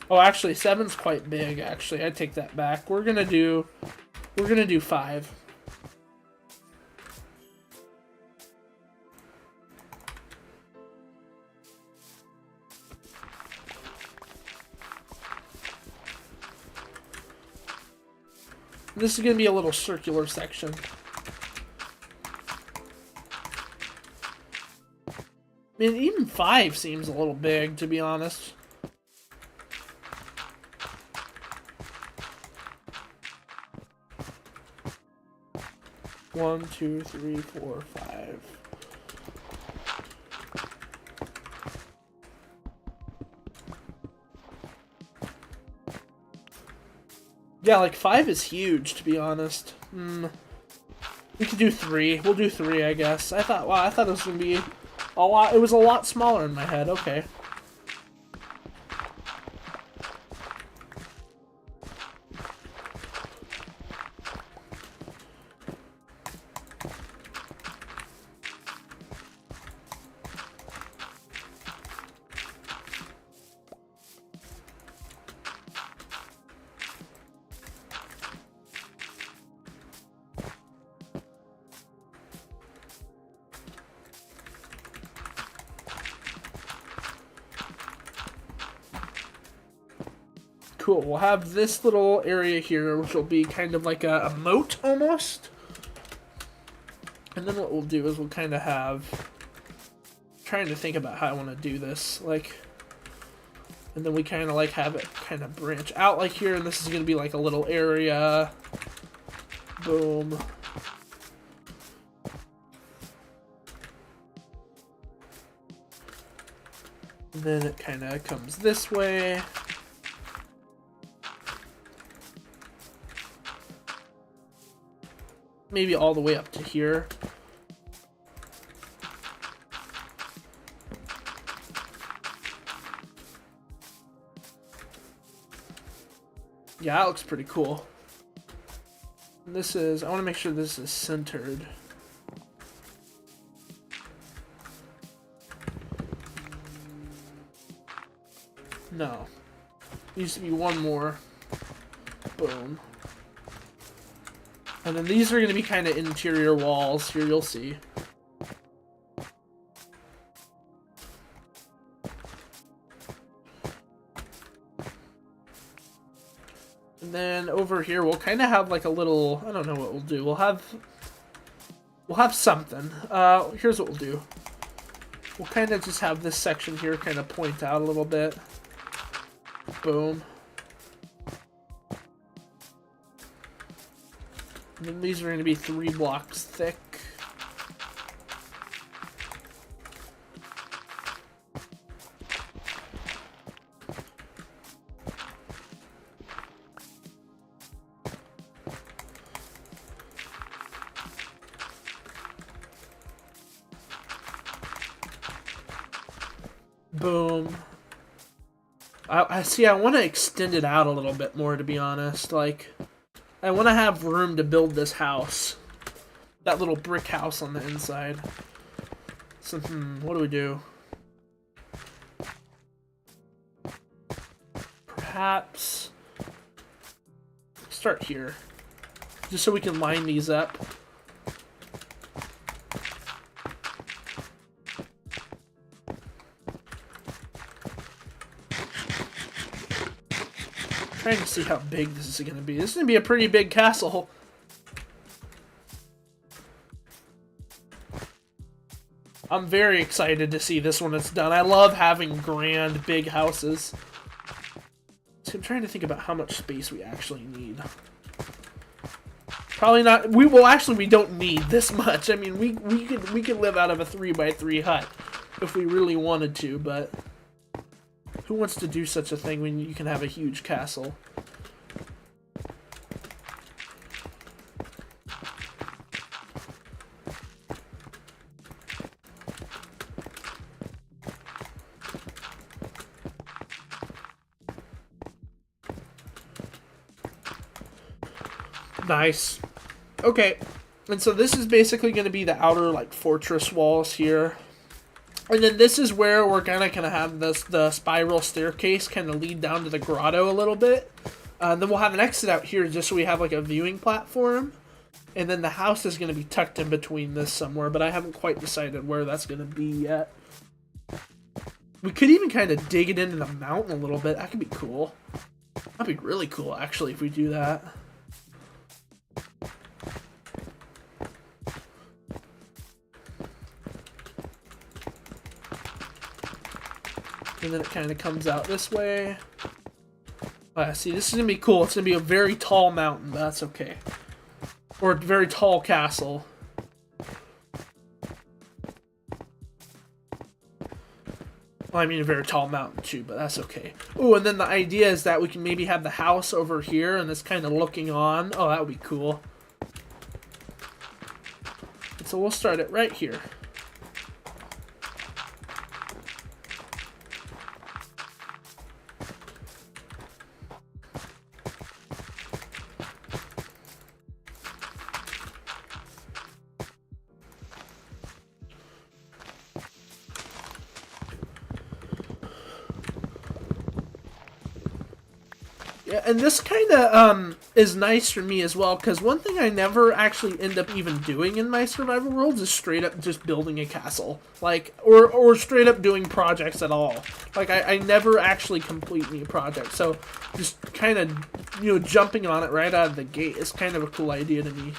Oh, actually 7's quite big, actually. I take that back. We're gonna do 5. This is going to be a little circular section. I mean, even 5 seems a little big, to be honest. One, two, three, 4, 5. Yeah, like 5 is huge, to be honest. We could do 3. We'll do 3, I guess. I thought it was gonna be a lot. It was a lot smaller in my head. Okay. Cool, we'll have this little area here, which will be kind of like a moat, almost. And then what we'll do is we'll kind of have... I'm trying to think about how I want to do this, like... And then we kind of like have it kind of branch out like here, and this is going to be like a little area. Boom. And then it kind of comes this way. Maybe all the way up to here. Yeah, that looks pretty cool. And this is, I want to make sure this is centered. No. Needs to be one more. Boom. And then these are going to be kind of interior walls. Here, you'll see. And then over here, we'll kind of have like a little... I don't know what we'll do. We'll have something. Here's what we'll do. We'll kind of just have this section here kind of point out a little bit. Boom. And then these are going to be 3 blocks thick. Boom. I see, I want to extend it out a little bit more, to be honest. Like... I want to have room to build this house. That little brick house on the inside. So, what do we do? Perhaps... start here. Just so we can line these up. Trying to see how big this is going to be. This is going to be a pretty big castle. I'm very excited to see this when it's done. I love having grand, big houses. So I'm trying to think about how much space we actually need. Probably not. We don't need this much. I mean, we could live out of a 3x3 hut if we really wanted to, but who wants to do such a thing when you can have a huge castle? Nice. Okay, and so this is basically going to be the outer like fortress walls here. And then this is where we're kind of have the spiral staircase kind of lead down to the grotto a little bit. Then we'll have an exit out here just so we have like a viewing platform. And then the house is going to be tucked in between this somewhere, but I haven't quite decided where that's going to be yet. We could even kind of dig it into the mountain a little bit. That could be cool. That'd be really cool, actually, if we do that. And then it kind of comes out this way. See, this is going to be cool. It's going to be a very tall mountain, but that's okay. Or a very tall castle. Well, I mean a very tall mountain too, but that's okay. Oh, and then the idea is that we can maybe have the house over here and it's kind of looking on. Oh, that would be cool. And so we'll start it right here. Yeah, and this kind of is nice for me as well, because one thing I never actually end up even doing in my survival worlds is straight up just building a castle, like, or straight up doing projects at all. Like, I never actually complete any project, so just kind of, you know, jumping on it right out of the gate is kind of a cool idea to me.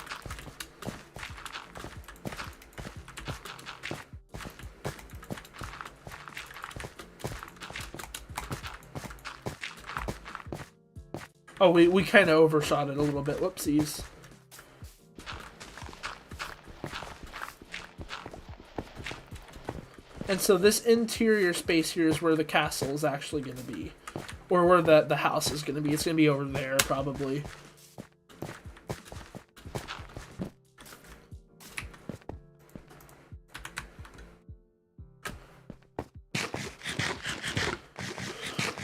Oh, we kind of overshot it a little bit. Whoopsies. And so this interior space here is where the castle is actually going to be. Or where the house is going to be. It's going to be over there, probably.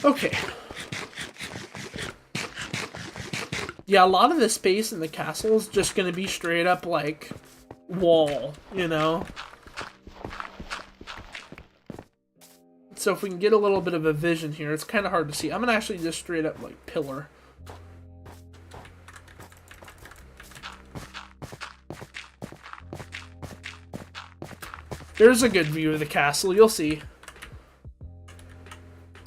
Okay. Yeah, a lot of the space in the castle is just going to be straight up, like, wall, you know? So if we can get a little bit of a vision here, it's kind of hard to see. I'm going to actually just straight up, like, pillar. There's a good view of the castle, you'll see.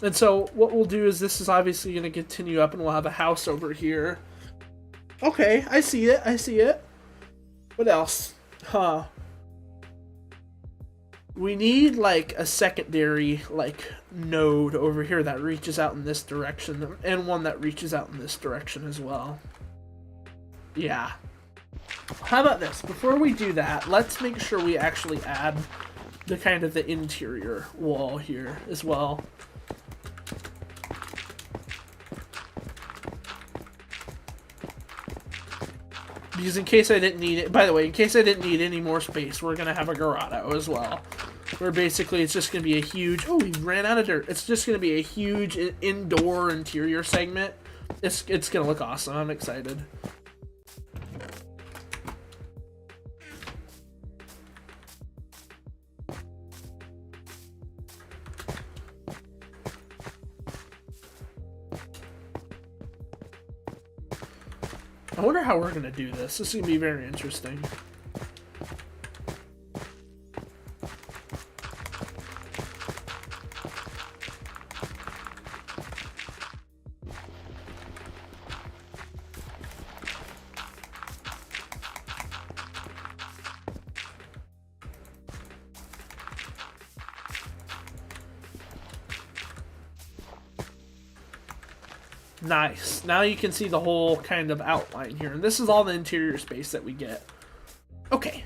And so what we'll do is this is obviously going to continue up and we'll have a house over here. Okay, I see it, I see it. What else? Huh. We need, like, a secondary, like, node over here that reaches out in this direction, and one that reaches out in this direction as well. Yeah. How about this? Before we do that, let's make sure we actually add the kind of the interior wall here as well. Because in case I didn't need it, by the way, in case I didn't need any more space, we're going to have a grotto as well. Where basically it's just going to be a huge, oh, we ran out of dirt. It's just going to be a huge indoor interior segment. It's going to look awesome. I'm excited. I wonder how we're going to do this. This is going to be very interesting. Nice. Now you can see the whole kind of outline here. And this is all the interior space that we get. Okay.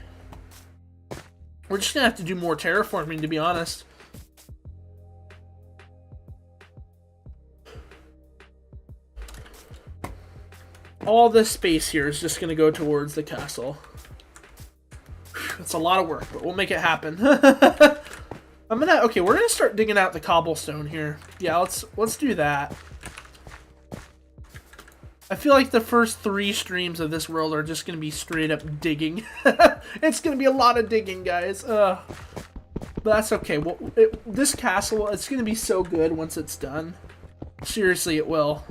We're just going to have to do more terraforming, to be honest. All this space here is just going to go towards the castle. It's a lot of work, but we'll make it happen. Okay, we're going to start digging out the cobblestone here. Yeah, let's do that. I feel like the first 3 streams of this world are just going to be straight up digging. It's going to be a lot of digging, guys. But that's okay. Well, this castle, it's going to be so good once it's done. Seriously, it will.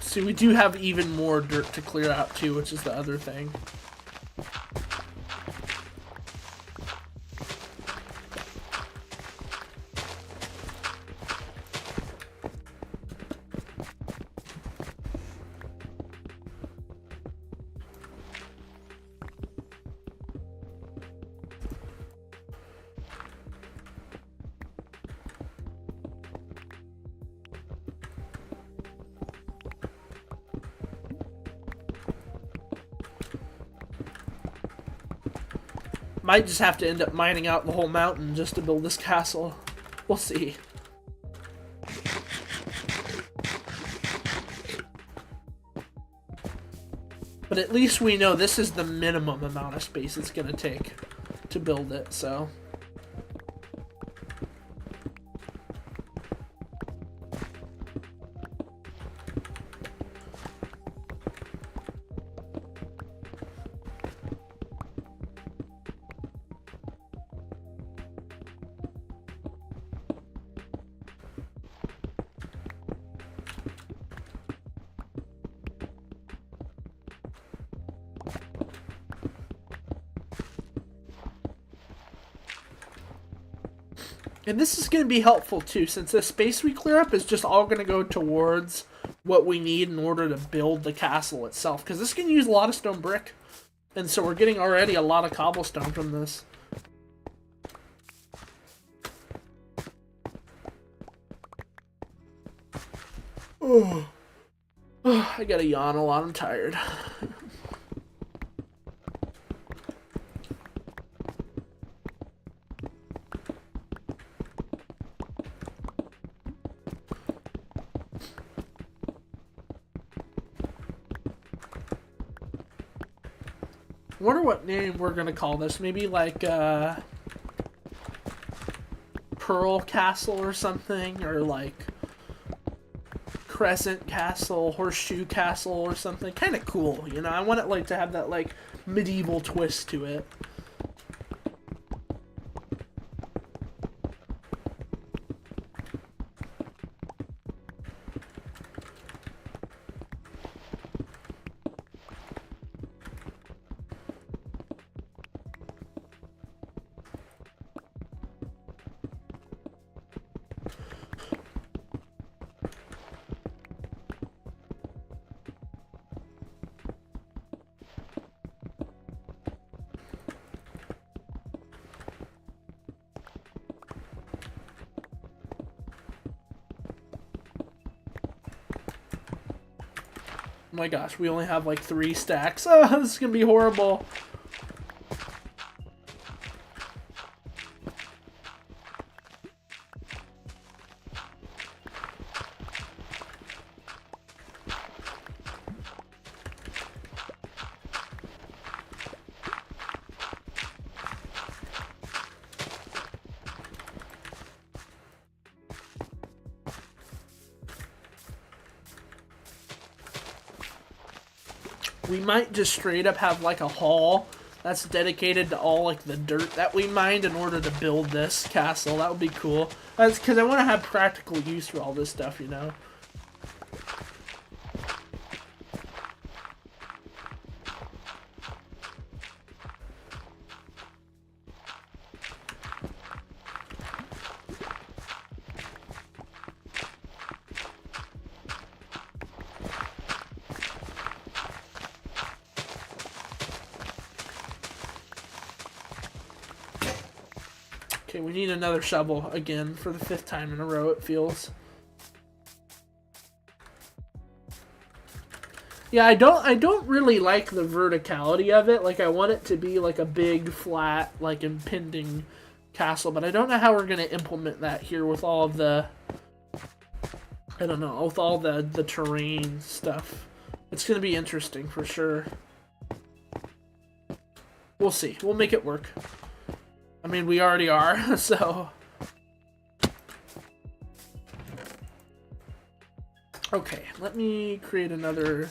See, we do have even more dirt to clear out too, which is the other thing. Might just have to end up mining out the whole mountain just to build this castle. We'll see. But at least we know this is the minimum amount of space it's going to take to build it, so... And this is going to be helpful too, since the space we clear up is just all going to go towards what we need in order to build the castle itself. Because this can use a lot of stone brick. And so we're getting already a lot of cobblestone from this. Oh, I gotta yawn a lot, I'm tired. I wonder what name we're gonna call this. Maybe like Pearl Castle or something, or like Crescent Castle, Horseshoe Castle or something. Kind of cool, you know. I want it like to have that like medieval twist to it. Oh my gosh, we only have like 3 stacks. Oh, this is gonna be horrible. We might just straight up have like a hall that's dedicated to all like the dirt that we mined in order to build this castle. That would be cool. That's because I want to have practical use for all this stuff, you know. Okay, we need another shovel again for the 5th time in a row, it feels. Yeah, I don't really like the verticality of it. Like, I want it to be like a big, flat, like impending castle, but I don't know how we're going to implement that here with all of the, I don't know, with all the terrain stuff. It's going to be interesting for sure. We'll see. We'll make it work. I mean, we already are, so... Okay, let me create another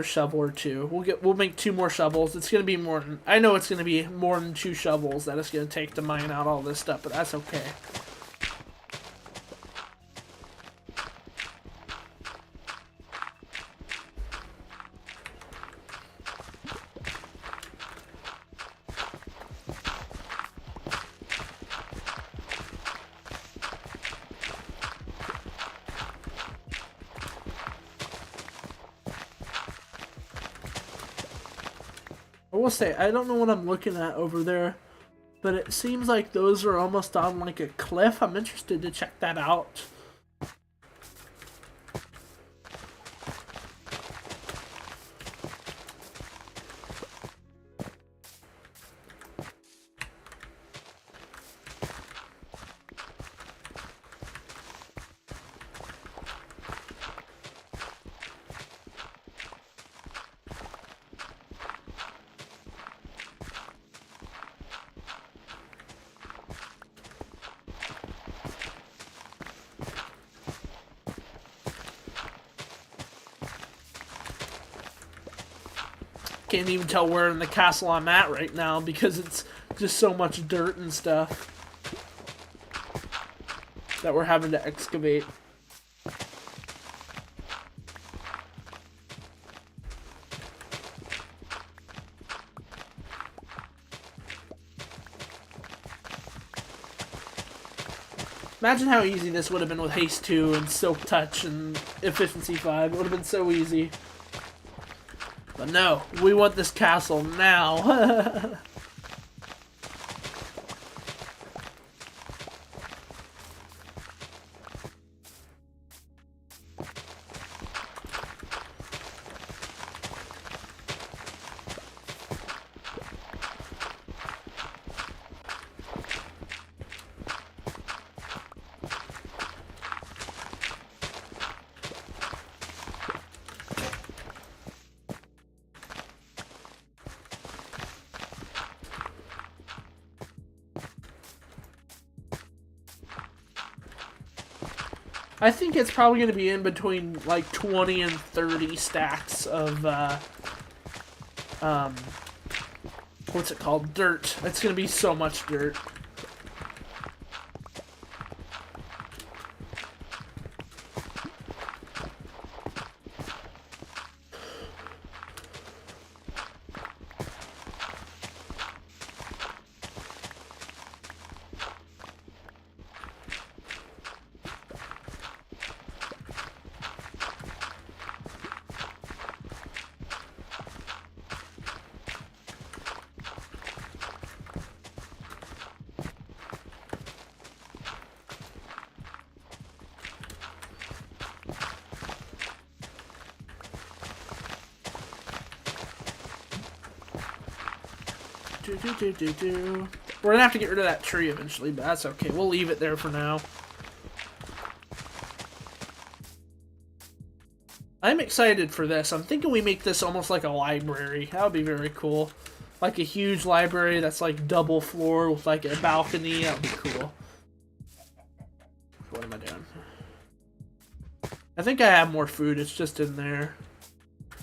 shovel or 2. We'll make 2 more shovels. It's gonna be more than... I know it's gonna be more than 2 shovels that it's gonna take to mine out all this stuff, but that's okay. I will say, I don't know what I'm looking at over there, but it seems like those are almost on like a cliff. I'm interested to check that out. Can't even tell where in the castle I'm at right now because it's just so much dirt and stuff that we're having to excavate. Imagine how easy this would have been with Haste 2 and Silk Touch and Efficiency 5. It would have been so easy. But no, we want this castle now. I think it's probably going to be in between like 20 and 30 stacks of, what's it called? Dirt. It's going to be so much dirt. We're gonna have to get rid of that tree eventually, but that's okay. We'll leave it there for now. I'm excited for this. I'm thinking we make this almost like a library. That would be very cool. Like a huge library that's like double floor with like a balcony. That would be cool. What am I doing? I think I have more food. It's just in there.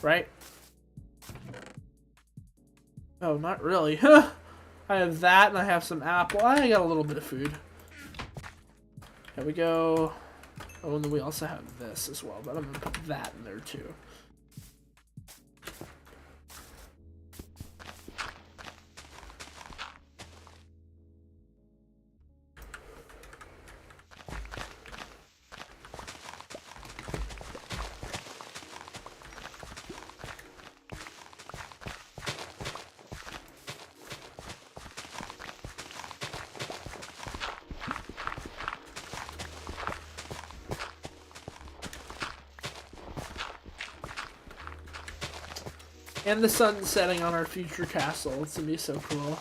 Right? Oh, not really. I have that, and I have some apple. I got a little bit of food. There we go. Oh, and then we also have this as well, but I'm going to put that in there too. And the sun setting on our future castle. It's gonna be so cool.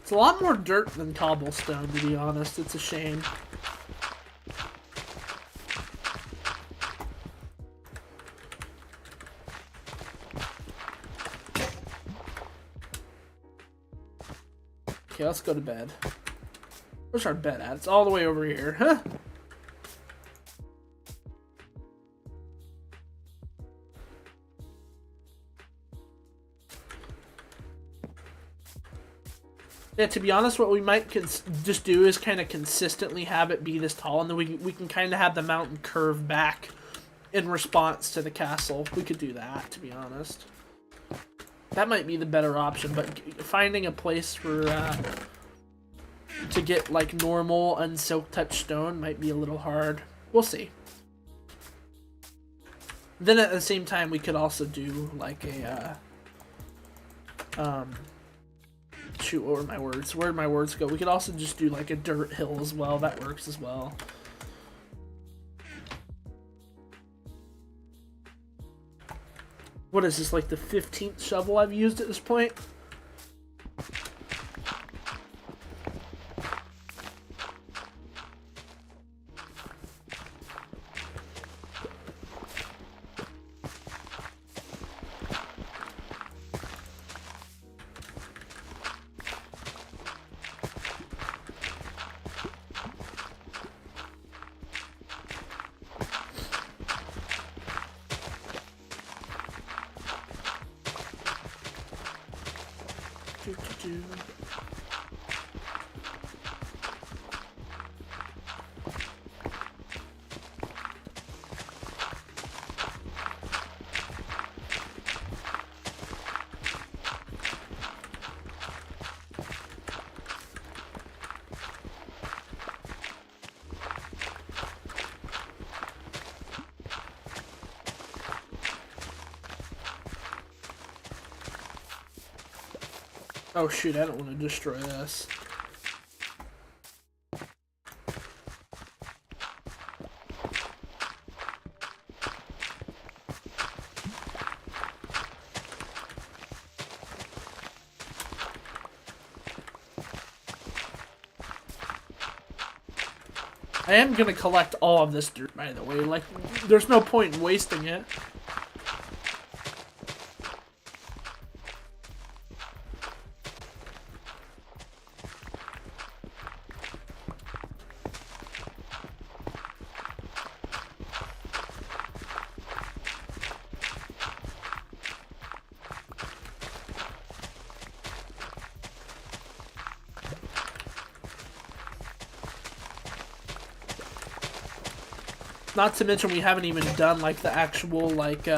It's a lot more dirt than cobblestone, to be honest. It's a shame. Okay, let's go to bed. Where's our bed at? It's all the way over here. Huh? Yeah, to be honest, what we might just do is kind of consistently have it be this tall, and then we can kind of have the mountain curve back in response to the castle. We could do that, to be honest. That might be the better option, but finding a place for... to get like normal unsilk touch stone might be a little hard. We'll see. Then at the same time we could also do like a shoot, what were my words? Where'd my words go? We could also just do like a dirt hill as well. That works as well. What is this, like the 15th shovel I've used at this point? Oh shoot, I don't want to destroy this. I am gonna collect all of this dirt, by the way. Like, there's no point in wasting it. Not to mention we haven't even done like the actual like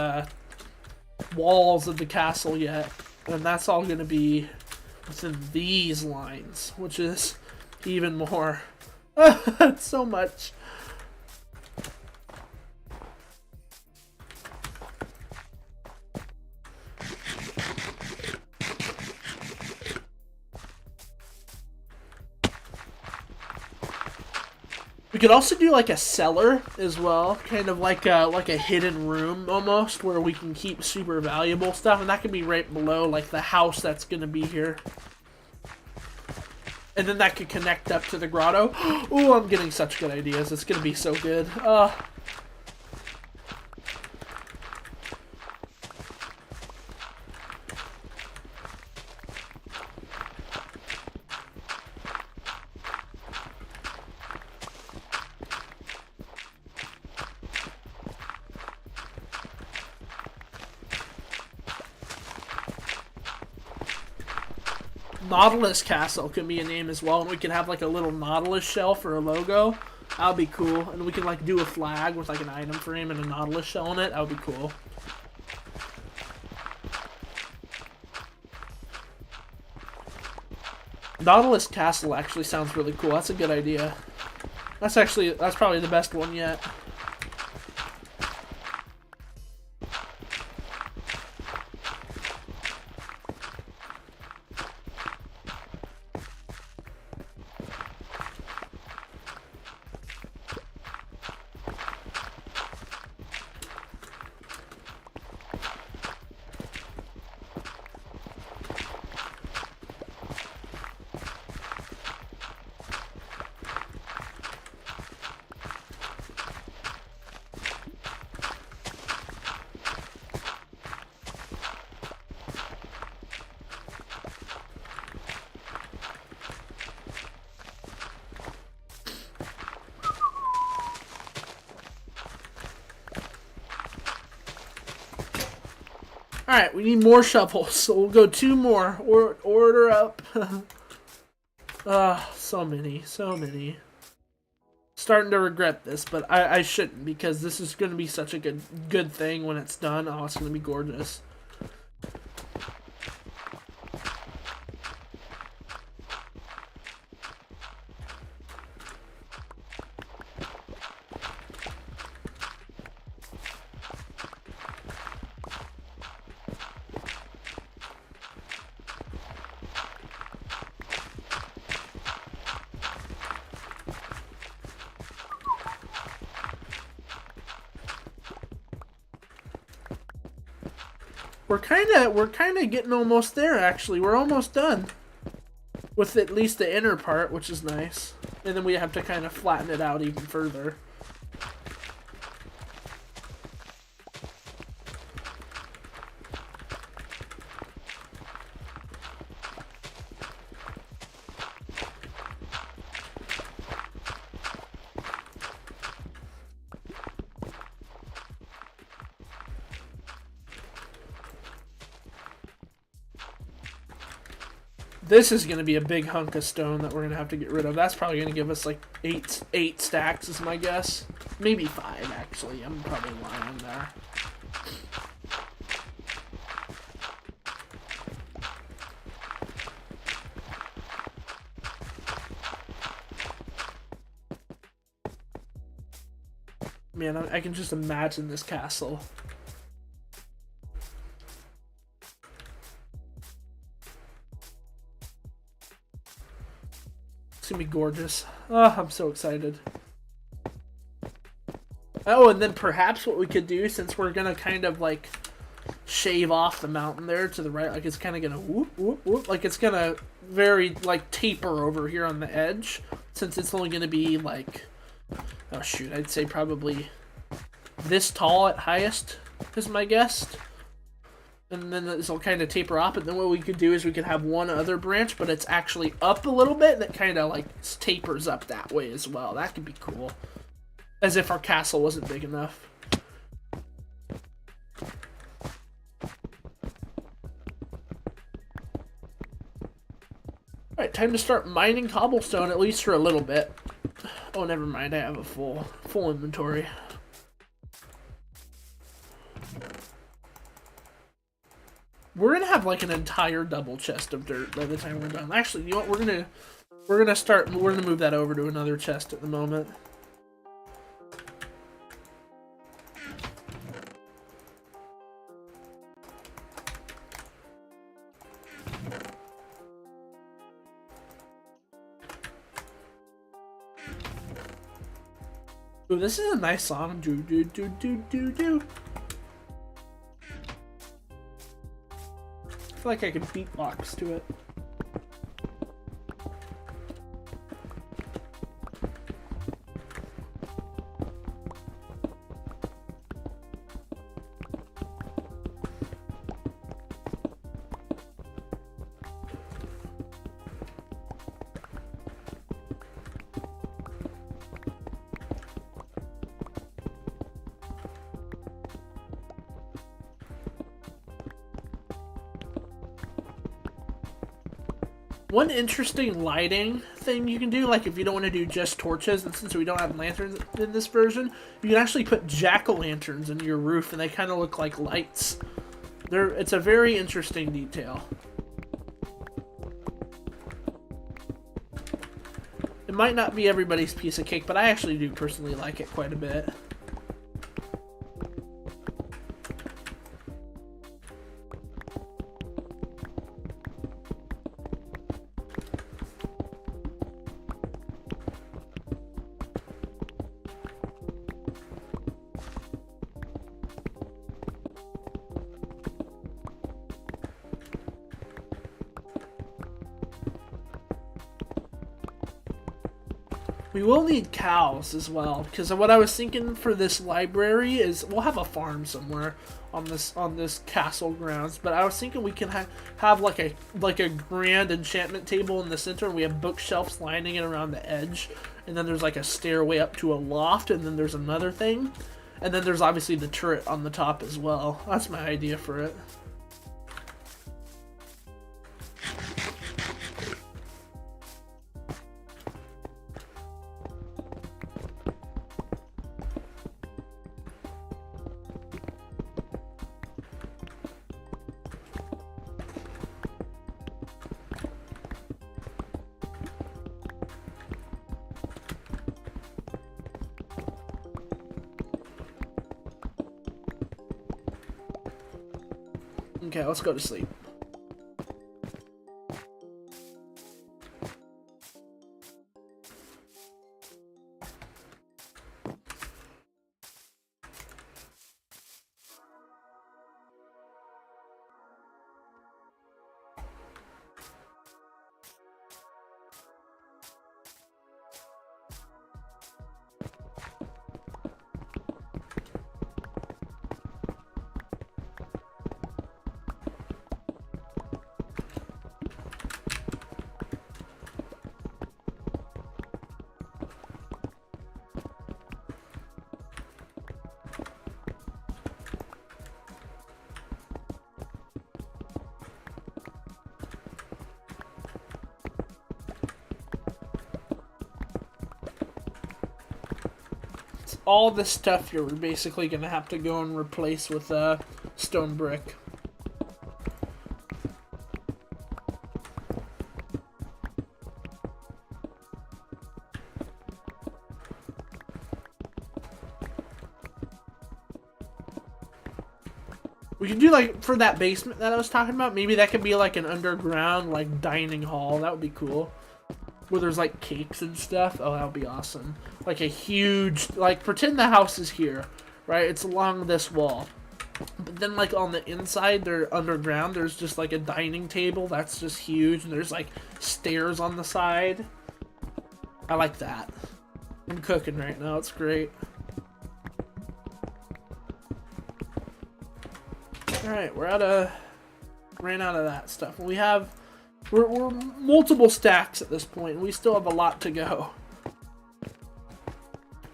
walls of the castle yet, and that's all gonna be within these lines, which is even more. So much. We could also do like a cellar as well, kind of like a hidden room almost, where we can keep super valuable stuff, and that could be right below like the house that's gonna be here. And then that could connect up to the grotto. Ooh, I'm getting such good ideas. It's gonna be so good. Nautilus Castle could be a name as well, and we could have like a little Nautilus shell for a logo. That would be cool. And we can like do a flag with like an item frame and a Nautilus shell in it. That would be cool. Nautilus Castle actually sounds really cool. That's a good idea. That's probably the best one yet. Alright, we need more shovels, so we'll go 2 more. Order up. So many, so many. Starting to regret this, but I shouldn't, because this is going to be such a good thing when it's done. Oh, it's going to be gorgeous. We're kinda getting almost there, actually. We're almost done with at least the inner part, which is nice. And then we have to kind of flatten it out even further. This is going to be a big hunk of stone that we're going to have to get rid of. That's probably going to give us like eight stacks is my guess. Maybe 5, actually. I'm probably lying there. Man, I can just imagine this castle. It's gonna be gorgeous. Oh, I'm so excited. Oh, and then perhaps what we could do, since we're gonna kind of like shave off the mountain there to the right, like it's kind of gonna whoop, whoop, whoop, like it's gonna very like taper over here on the edge, since it's only gonna be like, oh shoot, I'd say probably this tall at highest is my guess. And then this will kind of taper off, and then what we could do is we could have one other branch, but it's actually up a little bit, that kind of like tapers up that way as well. That could be cool. As if our castle wasn't big enough. Alright, time to start mining cobblestone, at least for a little bit. Oh, never mind, I have a full inventory. We're gonna have like an entire double chest of dirt by the time we're done. Actually, you know what? We're gonna move that over to another chest at the moment. Ooh, this is a nice song. Do do do do do do. I feel like I could beatbox to it. One interesting lighting thing you can do, like if you don't want to do just torches, and since we don't have lanterns in this version, you can actually put jack-o'-lanterns in your roof, and they kind of look like lights. It's a very interesting detail. It might not be everybody's piece of cake, but I actually do personally like it quite a bit. We will need cows as well, because what I was thinking for this library is we'll have a farm somewhere on this castle grounds, but I was thinking we can have like a grand enchantment table in the center, and we have bookshelves lining it around the edge, and then there's like a stairway up to a loft, and then there's another thing, and then there's obviously the turret on the top as well. That's my idea for it. Okay, let's go to sleep. all this stuff here we're basically going to have to go and replace with stone brick. We could do, like, for that basement that I was talking about, maybe that could be, like, an underground, like, dining hall. That would be cool. Where there's, like, cakes and stuff. Oh, that would be awesome. Like, a huge, like, pretend the house is here, right? It's along this wall. But then, like, on the inside, they're underground. There's just, like, a dining table that's just huge. And there's, like, stairs on the side. I like that. I'm cooking right now. It's great. Alright, ran out of that stuff. We're multiple stacks at this point, and we still have a lot to go.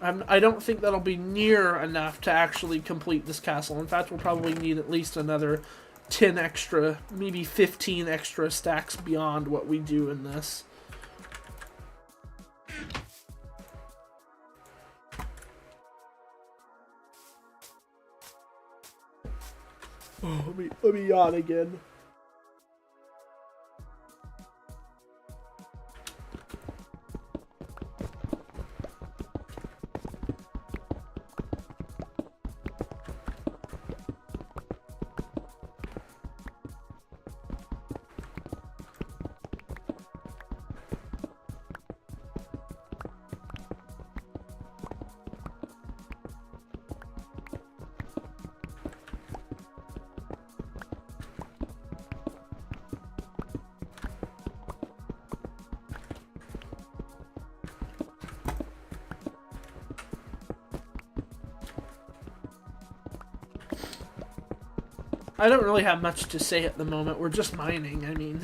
I don't think that'll be near enough to actually complete this castle. In fact, we'll probably need at least another 10 extra, maybe 15 extra stacks beyond what we do in this. Oh, let me yawn again. I don't really have much to say at the moment. We're just mining, I mean.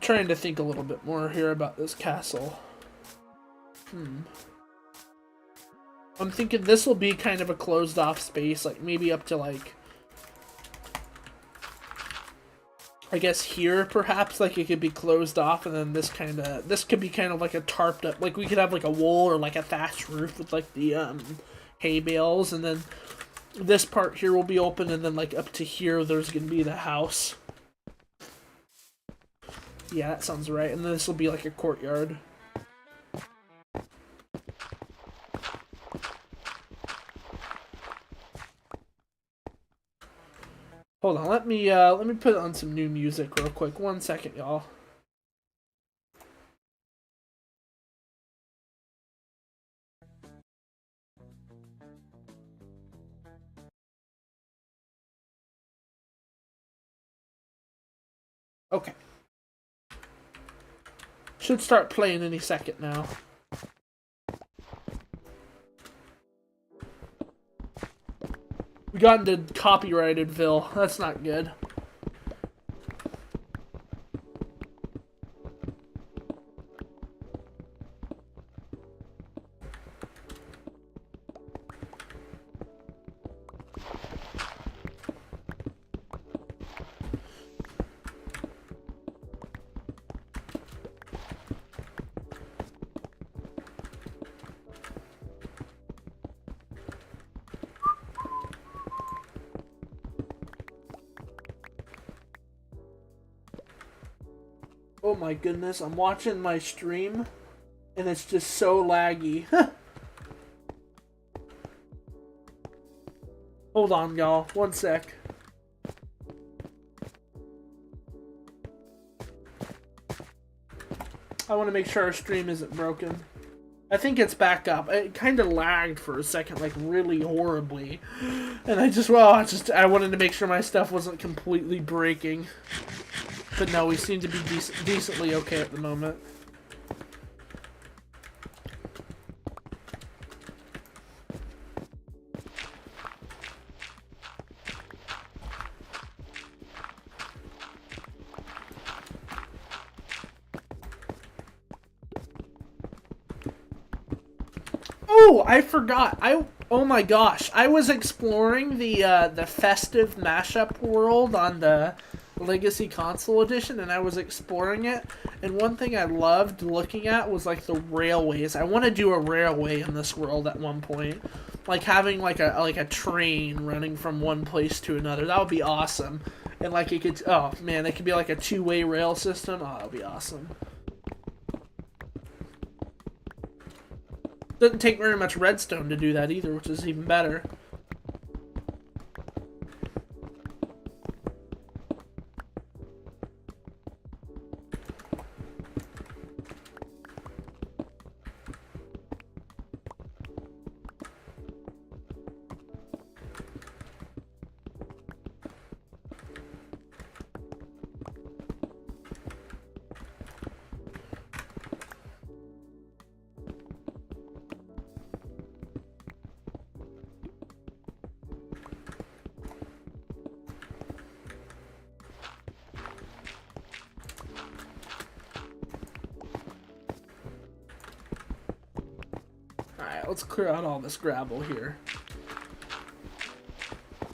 Trying to think a little bit more here about this castle. I'm thinking this will be kind of a closed off space, like maybe up to like, I guess here perhaps, like it could be closed off, and then this could be kind of like a tarped up, like we could have like a wool or like a thatched roof with like the hay bales, and then this part here will be open, and then like up to here there's gonna be the house. Yeah, that sounds right. And then this will be like a courtyard. Hold on, let me put on some new music real quick. 1 second, y'all. Okay. Should start playing any second now. We got into copyrightedville. That's not good. Oh my goodness, I'm watching my stream, and it's just so laggy. Hold on, y'all. 1 sec. I want to make sure our stream isn't broken. I think it's back up. It kind of lagged for a second, like really horribly. And I wanted to make sure my stuff wasn't completely breaking. But no, we seem to be decently okay at the moment. Oh, I forgot. Oh my gosh, I was exploring the festive mashup world on the Legacy Console Edition, and I was exploring it. And one thing I loved looking at was like the railways. I want to do a railway in this world at one point, like having like a train running from one place to another. That would be awesome. And like it could, oh man, it could be like a two-way rail system. Oh, that would be awesome. Doesn't take very much redstone to do that either, which is even better. Alright, let's clear out all this gravel here.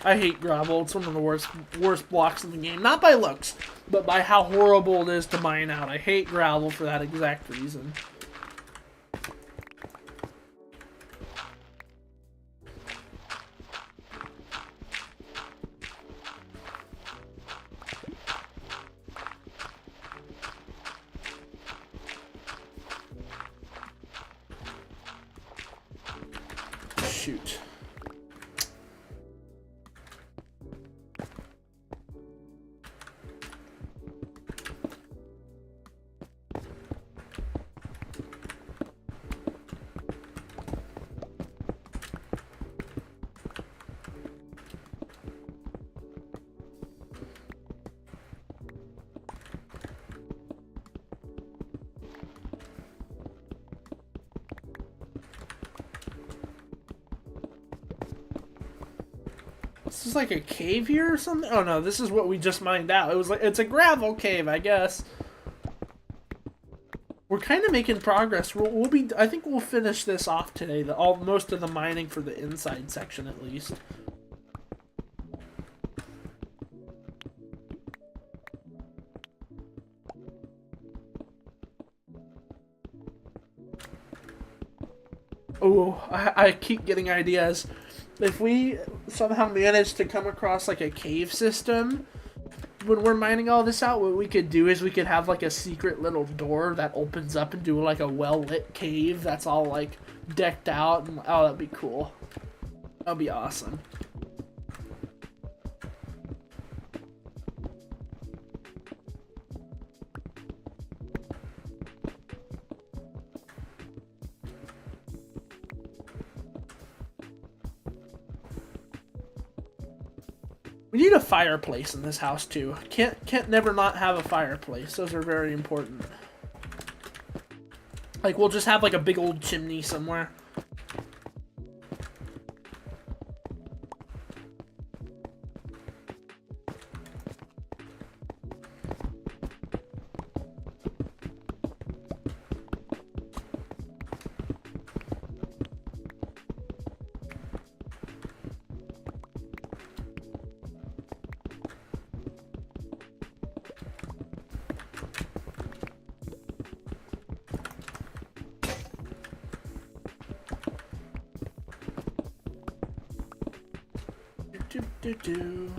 I hate gravel. It's one of the worst blocks in the game. Not by looks, but by how horrible it is to mine out. I hate gravel for that exact reason. Shoot. This is like a cave here or something? Oh no, this is what we just mined out. It's a gravel cave, I guess. We're kind of making progress. I think we'll finish this off today. Most of the mining for the inside section at least. Oh, I keep getting ideas. If we somehow manage to come across like a cave system when we're mining all this out, what we could do is we could have like a secret little door that opens up and do like a well-lit cave that's all like decked out, and oh, that'd be cool. That'd be awesome. We need a fireplace in this house too. Can't never not have a fireplace. Those are very important. Like we'll just have like a big old chimney somewhere. Do.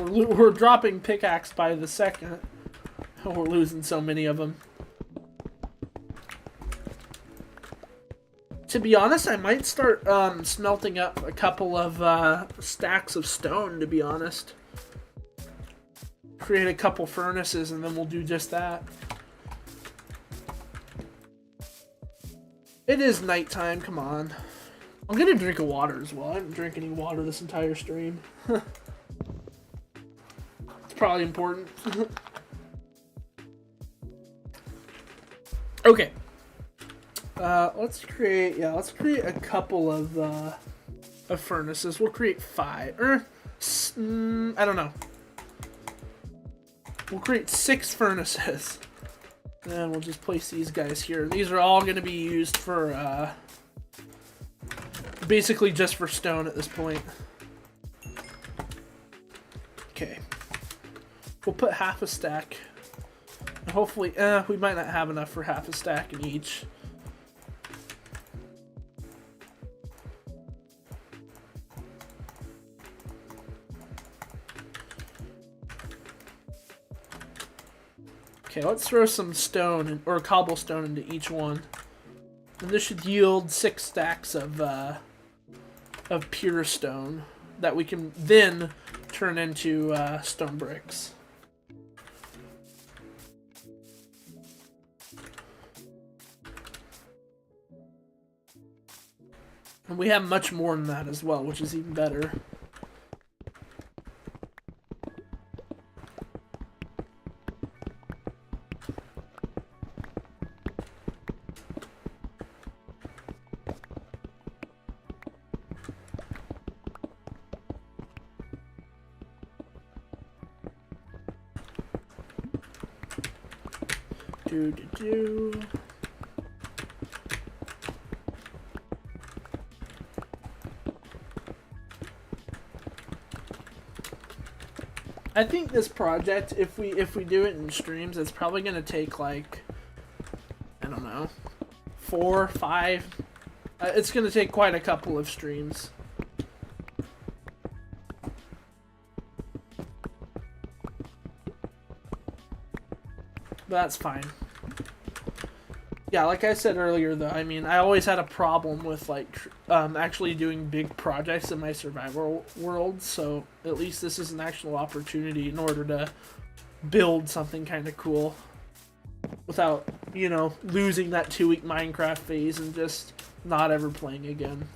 We're dropping pickaxe by the second. We're losing so many of them. To be honest, I might start smelting up a couple of stacks of stone, to be honest. Create a couple furnaces and then we'll do just that. It is nighttime, come on. I'm gonna drink a water as well. I haven't drank any water this entire stream. It's probably important. Okay. Let's create a couple of furnaces. We'll create 5. I don't know. We'll create 6 furnaces. And we'll just place these guys here. These are all going to be used for, basically just for stone at this point. Okay. We'll put half a stack. And hopefully, we might not have enough for half a stack in each. Okay, let's throw some stone or cobblestone into each one, and this should yield 6 stacks of pure stone that we can then turn into stone bricks. And we have much more than that as well, which is even better. I think this project, if we do it in streams, it's probably gonna take like, I don't know, 4, 5. It's gonna take quite a couple of streams. But that's fine. Yeah, like I said earlier, though, I mean, I always had a problem with, like, actually doing big projects in my survival world, so at least this is an actual opportunity in order to build something kind of cool without, you know, losing that 2-week Minecraft phase and just not ever playing again.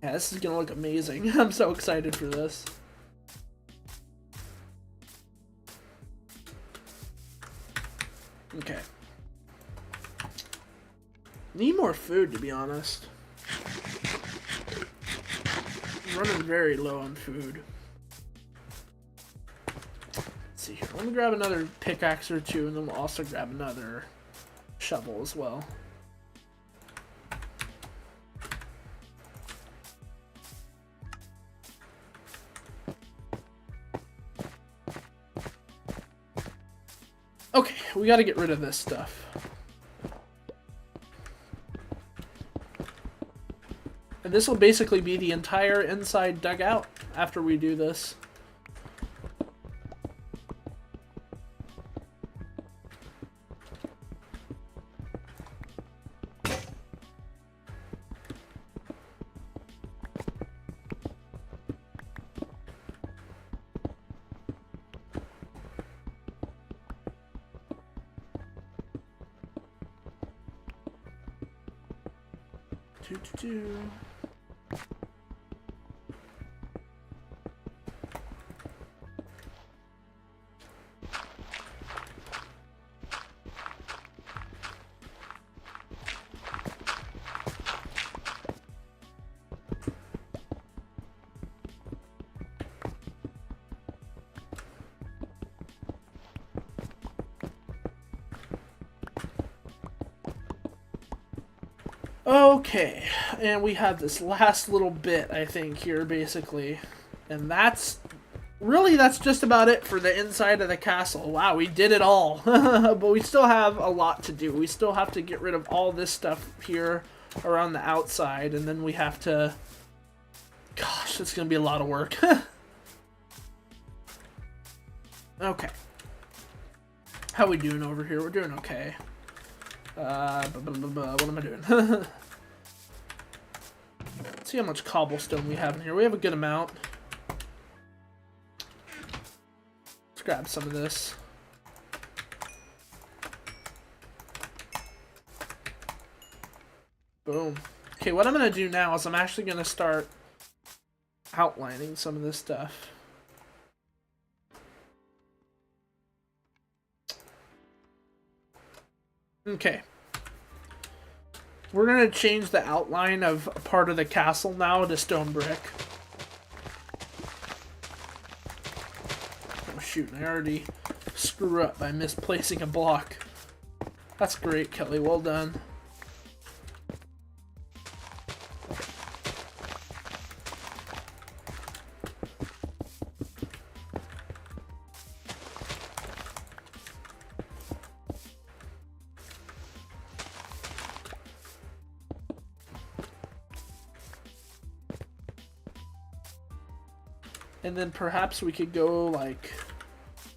Yeah, this is gonna look amazing. I'm so excited for this. Okay. Need more food, to be honest. I'm running very low on food. Let's see here. Let me grab another pickaxe or 2, and then we'll also grab another shovel as well. Okay, we gotta get rid of this stuff. And this will basically be the entire inside dugout after we do this. Okay, and we have this last little bit, I think, here, basically. And that's just about it for the inside of the castle. Wow, we did it all. But we still have a lot to do. We still have to get rid of all this stuff here around the outside, and then we have to... Gosh, it's going to be a lot of work. Okay. How we doing over here? We're doing okay. What am I doing? Let's see how much cobblestone we have in here. We have a good amount. Let's grab some of this. Boom. Okay, what I'm going to do now is I'm actually going to start outlining some of this stuff. Okay. We're going to change the outline of part of the castle now to stone brick. Oh shoot, I already screw up by misplacing a block. That's great, Kelly. Well done. And then perhaps we could go like,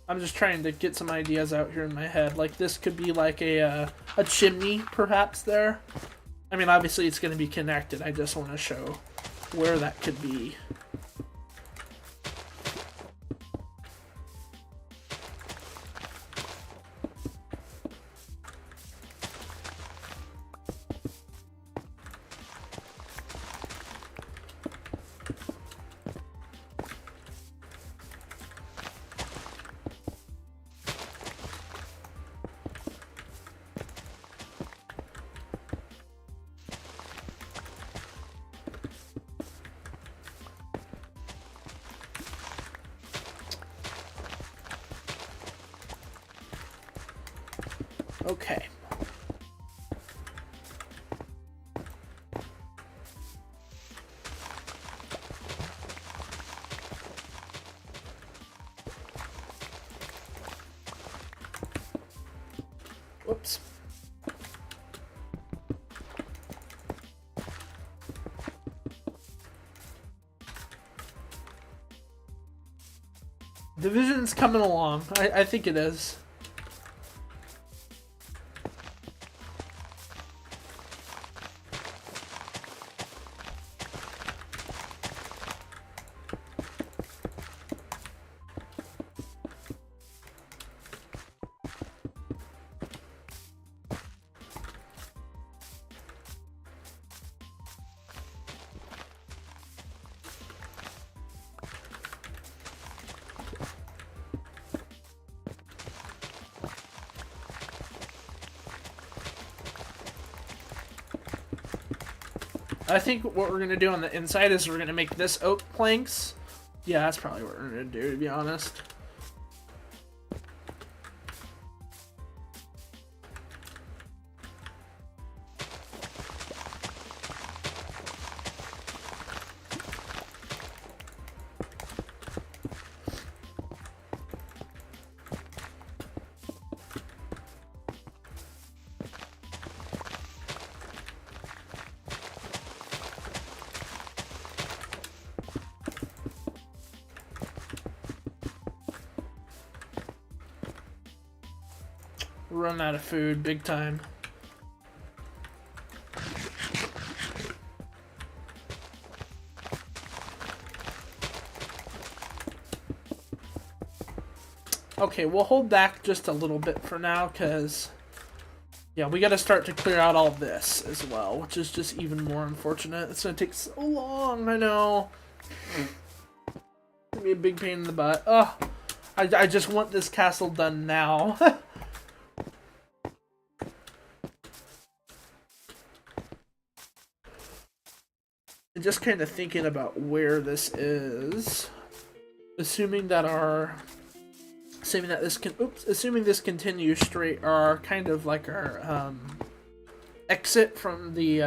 I'm just trying to get some ideas out here in my head. Like this could be like a chimney perhaps there. I mean, obviously it's going to be connected. I just want to show where that could be. Okay. Whoops. Division's coming along. I think it is. I think what we're going to do on the inside is we're going to make this oak planks. Yeah, that's probably what we're going to do, to be honest. Run out of food big time. Okay, we'll hold back just a little bit for now because, yeah, we got to start to clear out all this as well, which is just even more unfortunate. It's going to take so long, I know. It's going to be a big pain in the butt. Ugh, I just want this castle done now. Just kind of thinking about where this is, assuming this continues straight, our kind of like our exit from the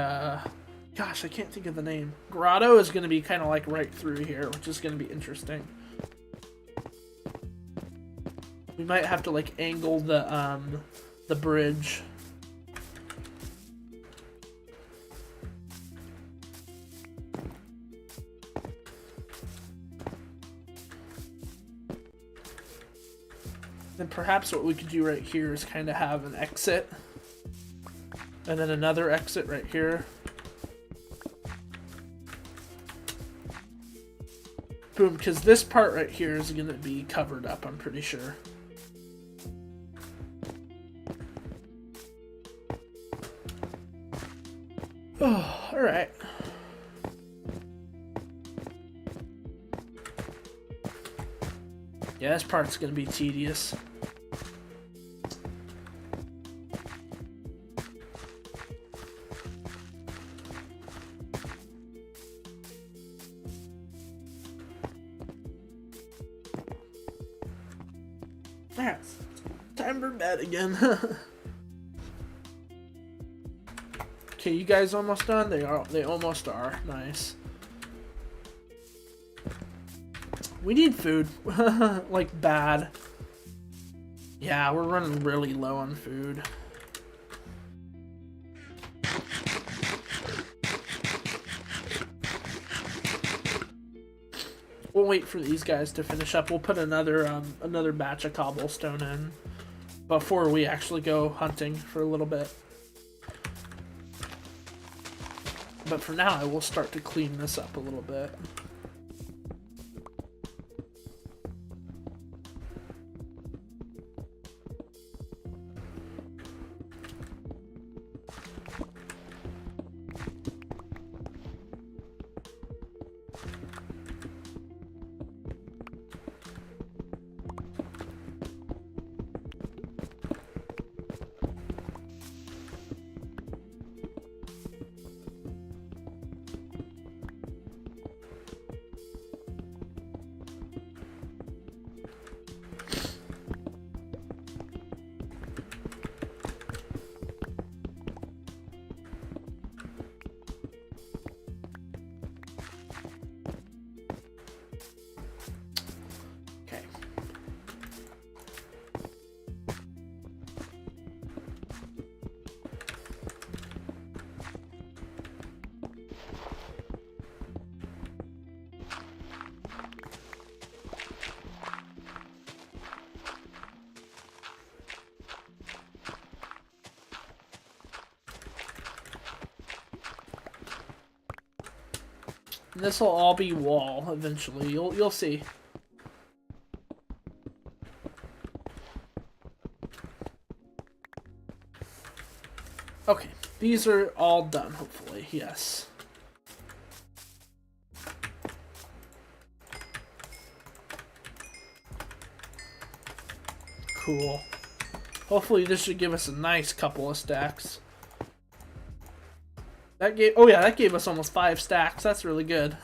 gosh, I can't think of the name. Grotto is going to be kind of like right through here, which is going to be interesting. We might have to like angle the bridge. Then perhaps what we could do right here is kind of have an exit. And then another exit right here. Boom, because this part right here is going to be covered up, I'm pretty sure. Oh, alright. Yeah, this part's gonna be tedious. Alright, time for bed again. Okay, you guys almost done? They almost are. Nice. We need food. Like, bad. Yeah, we're running really low on food. We'll wait for these guys to finish up. We'll put another batch of cobblestone in before we actually go hunting for a little bit. But for now, I will start to clean this up a little bit. This will all be wall eventually. You'll see. Okay, these are all done, hopefully. Yes. Cool. Hopefully this should give us a nice couple of stacks. That gave, oh yeah, that gave us almost 5 stacks. That's really good.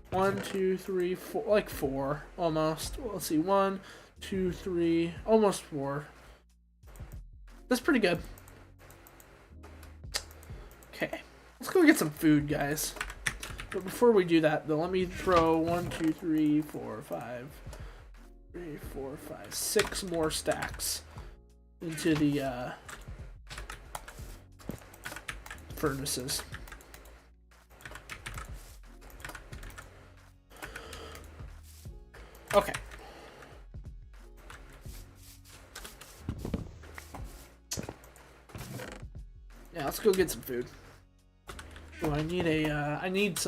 1, 2, 3, 4, like 4, almost. Well, let's see, 1, 2, 3, almost 4. That's pretty good. Okay, let's go get some food, guys. But before we do that, though, let me throw 1, 2, 3, 4, 5, 3, 4, 5, 6 more stacks into the furnaces. Okay. Yeah, let's go get some food. Oh, I need I need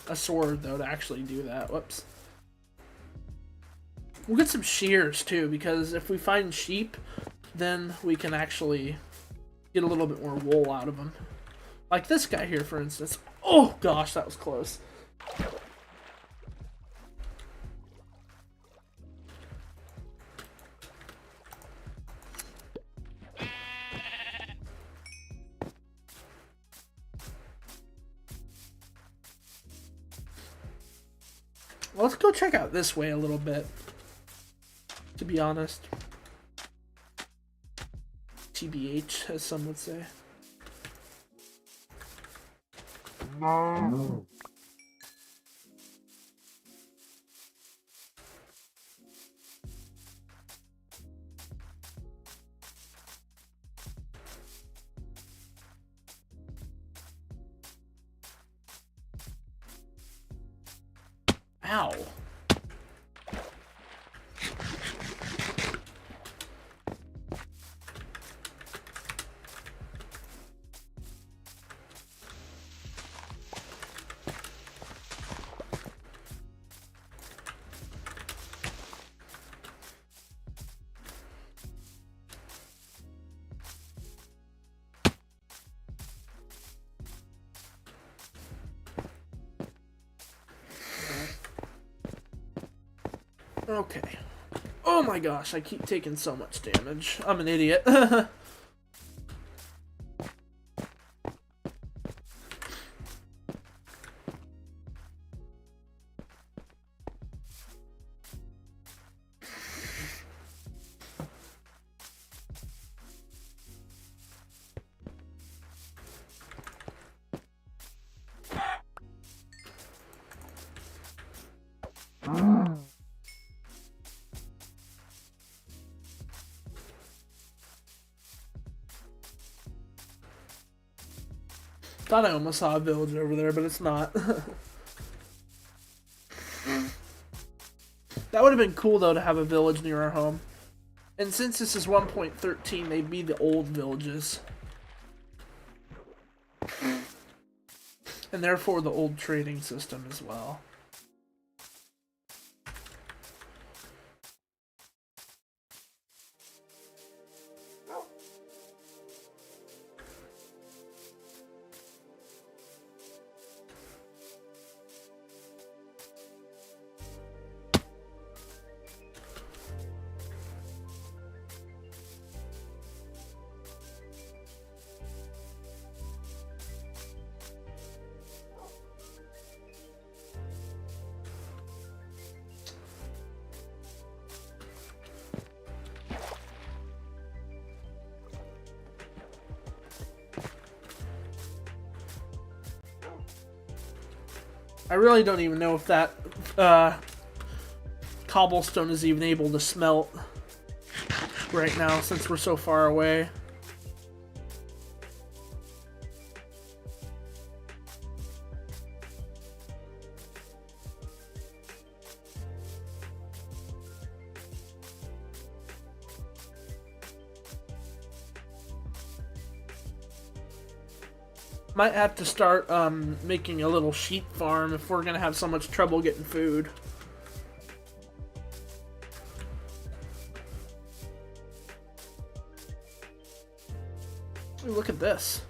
a sword though to actually do that. Whoops. We'll get some shears too, because if we find sheep, then we can actually get a little bit more wool out of them. Like this guy here, for instance. Oh gosh, that was close. Well, let's go check out this way a little bit, to be honest. TBH, as some would say. No. Ow. Okay. Oh my gosh, I keep taking so much damage. I'm an idiot. Thought I almost saw a village over there, but it's not. That would have been cool, though, to have a village near our home. And since this is 1.13, they'd be the old villages. And therefore the old trading system as well. I really don't even know if that cobblestone is even able to smelt right now since we're so far away. Might have to start making a little sheep farm if we're gonna have so much trouble getting food. Ooh, look at this.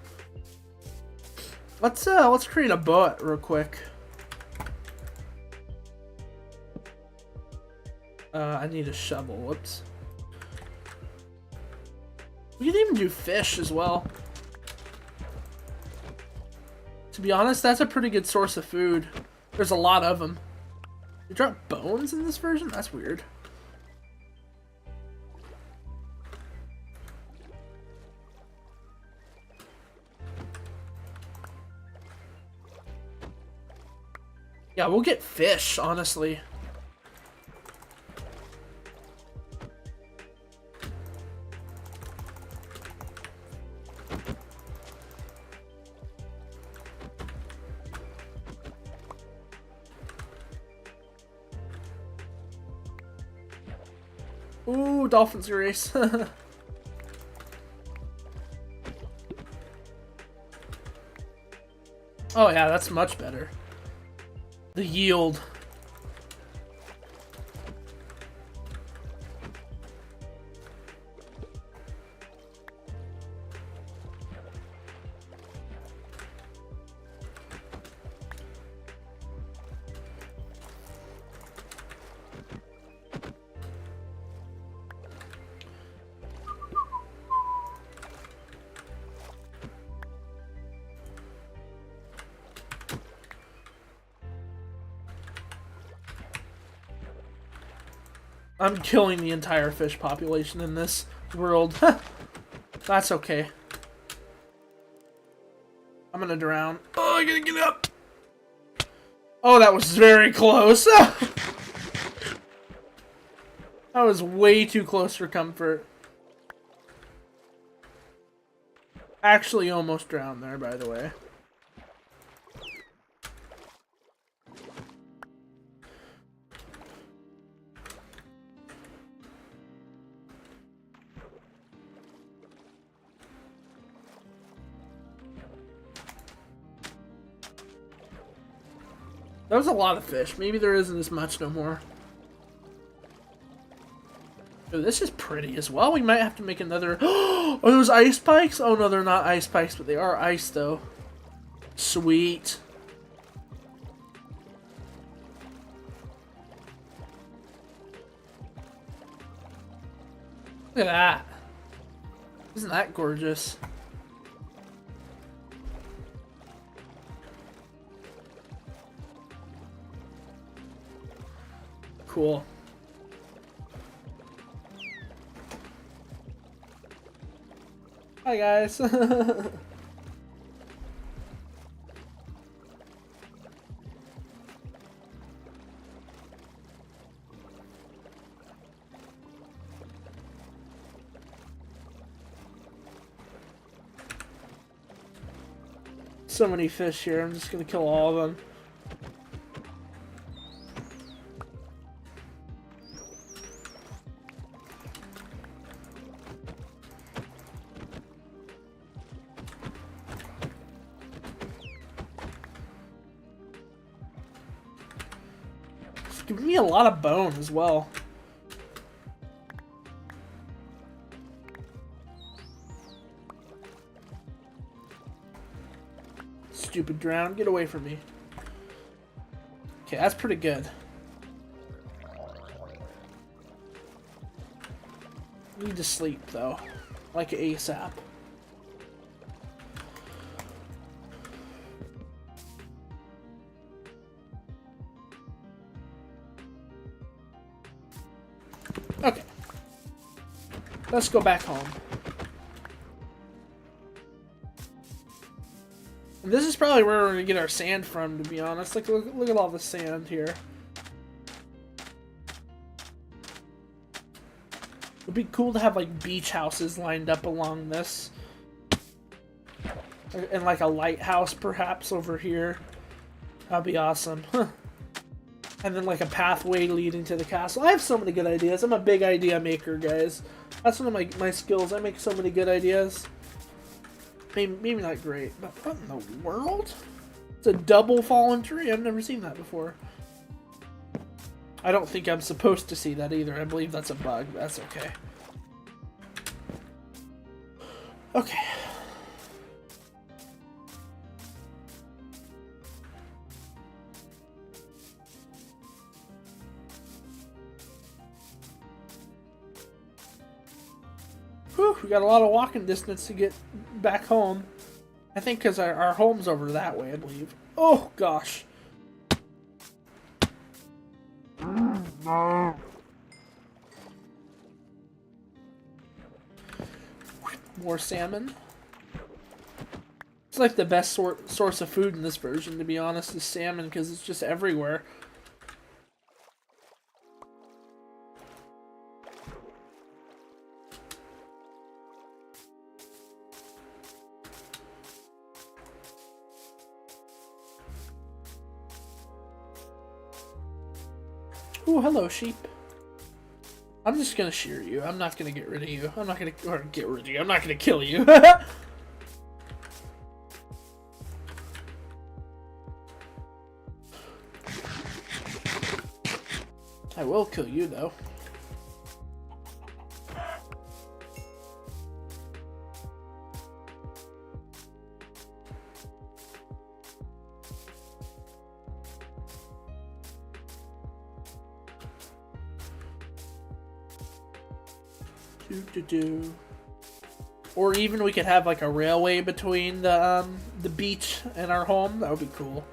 Let's create a boat real quick. I need a shovel. Whoops. We can even do fish as well. To be honest, that's a pretty good source of food. There's a lot of them. You drop bones in this version? That's weird. Yeah, we'll get fish, honestly. Ooh, Dolphins race. Oh yeah, that's much better. The yield. I'm killing the entire fish population in this world. That's okay. I'm gonna drown. Oh, I gotta get up. Oh, that was very close. That was way too close for comfort. Actually almost drowned there, by the way. That was a lot of fish. Maybe there isn't as much no more. Oh, this is pretty as well. We might have to make another... Are those ice pikes? Oh no, they're not ice pikes, but they are ice though. Sweet. Look at that. Isn't that gorgeous? Cool. Hi guys. So many fish here, I'm just gonna kill all of them. It's giving me a lot of bone as well. Stupid drown, get away from me. Okay, that's pretty good. Need to sleep though, like ASAP. Okay, let's go back home. And this is probably where we're gonna get our sand from, to be honest. Like, look at all the sand here. It'd be cool to have like beach houses lined up along this, and like a lighthouse perhaps over here. That'd be awesome. And then like a pathway leading to the castle. I have so many good ideas. I'm a big idea maker, guys. That's one of my skills. I make so many good ideas. Maybe not great, but what in the world? It's a double fallen tree. I've never seen that before. I don't think I'm supposed to see that either. I believe that's a bug. That's okay. Okay. Whew, we got a lot of walking distance to get back home. I think because our home's over that way, I believe. Oh, gosh. More salmon. It's like the best source of food in this version, to be honest, is salmon, because it's just everywhere. Ooh, hello, sheep. I'm just gonna shear you. I'm not gonna get rid of you. I'm not gonna get rid of you. I'm not gonna kill you. I will kill you, though. Or even we could have like a railway between the beach and our home. That would be cool.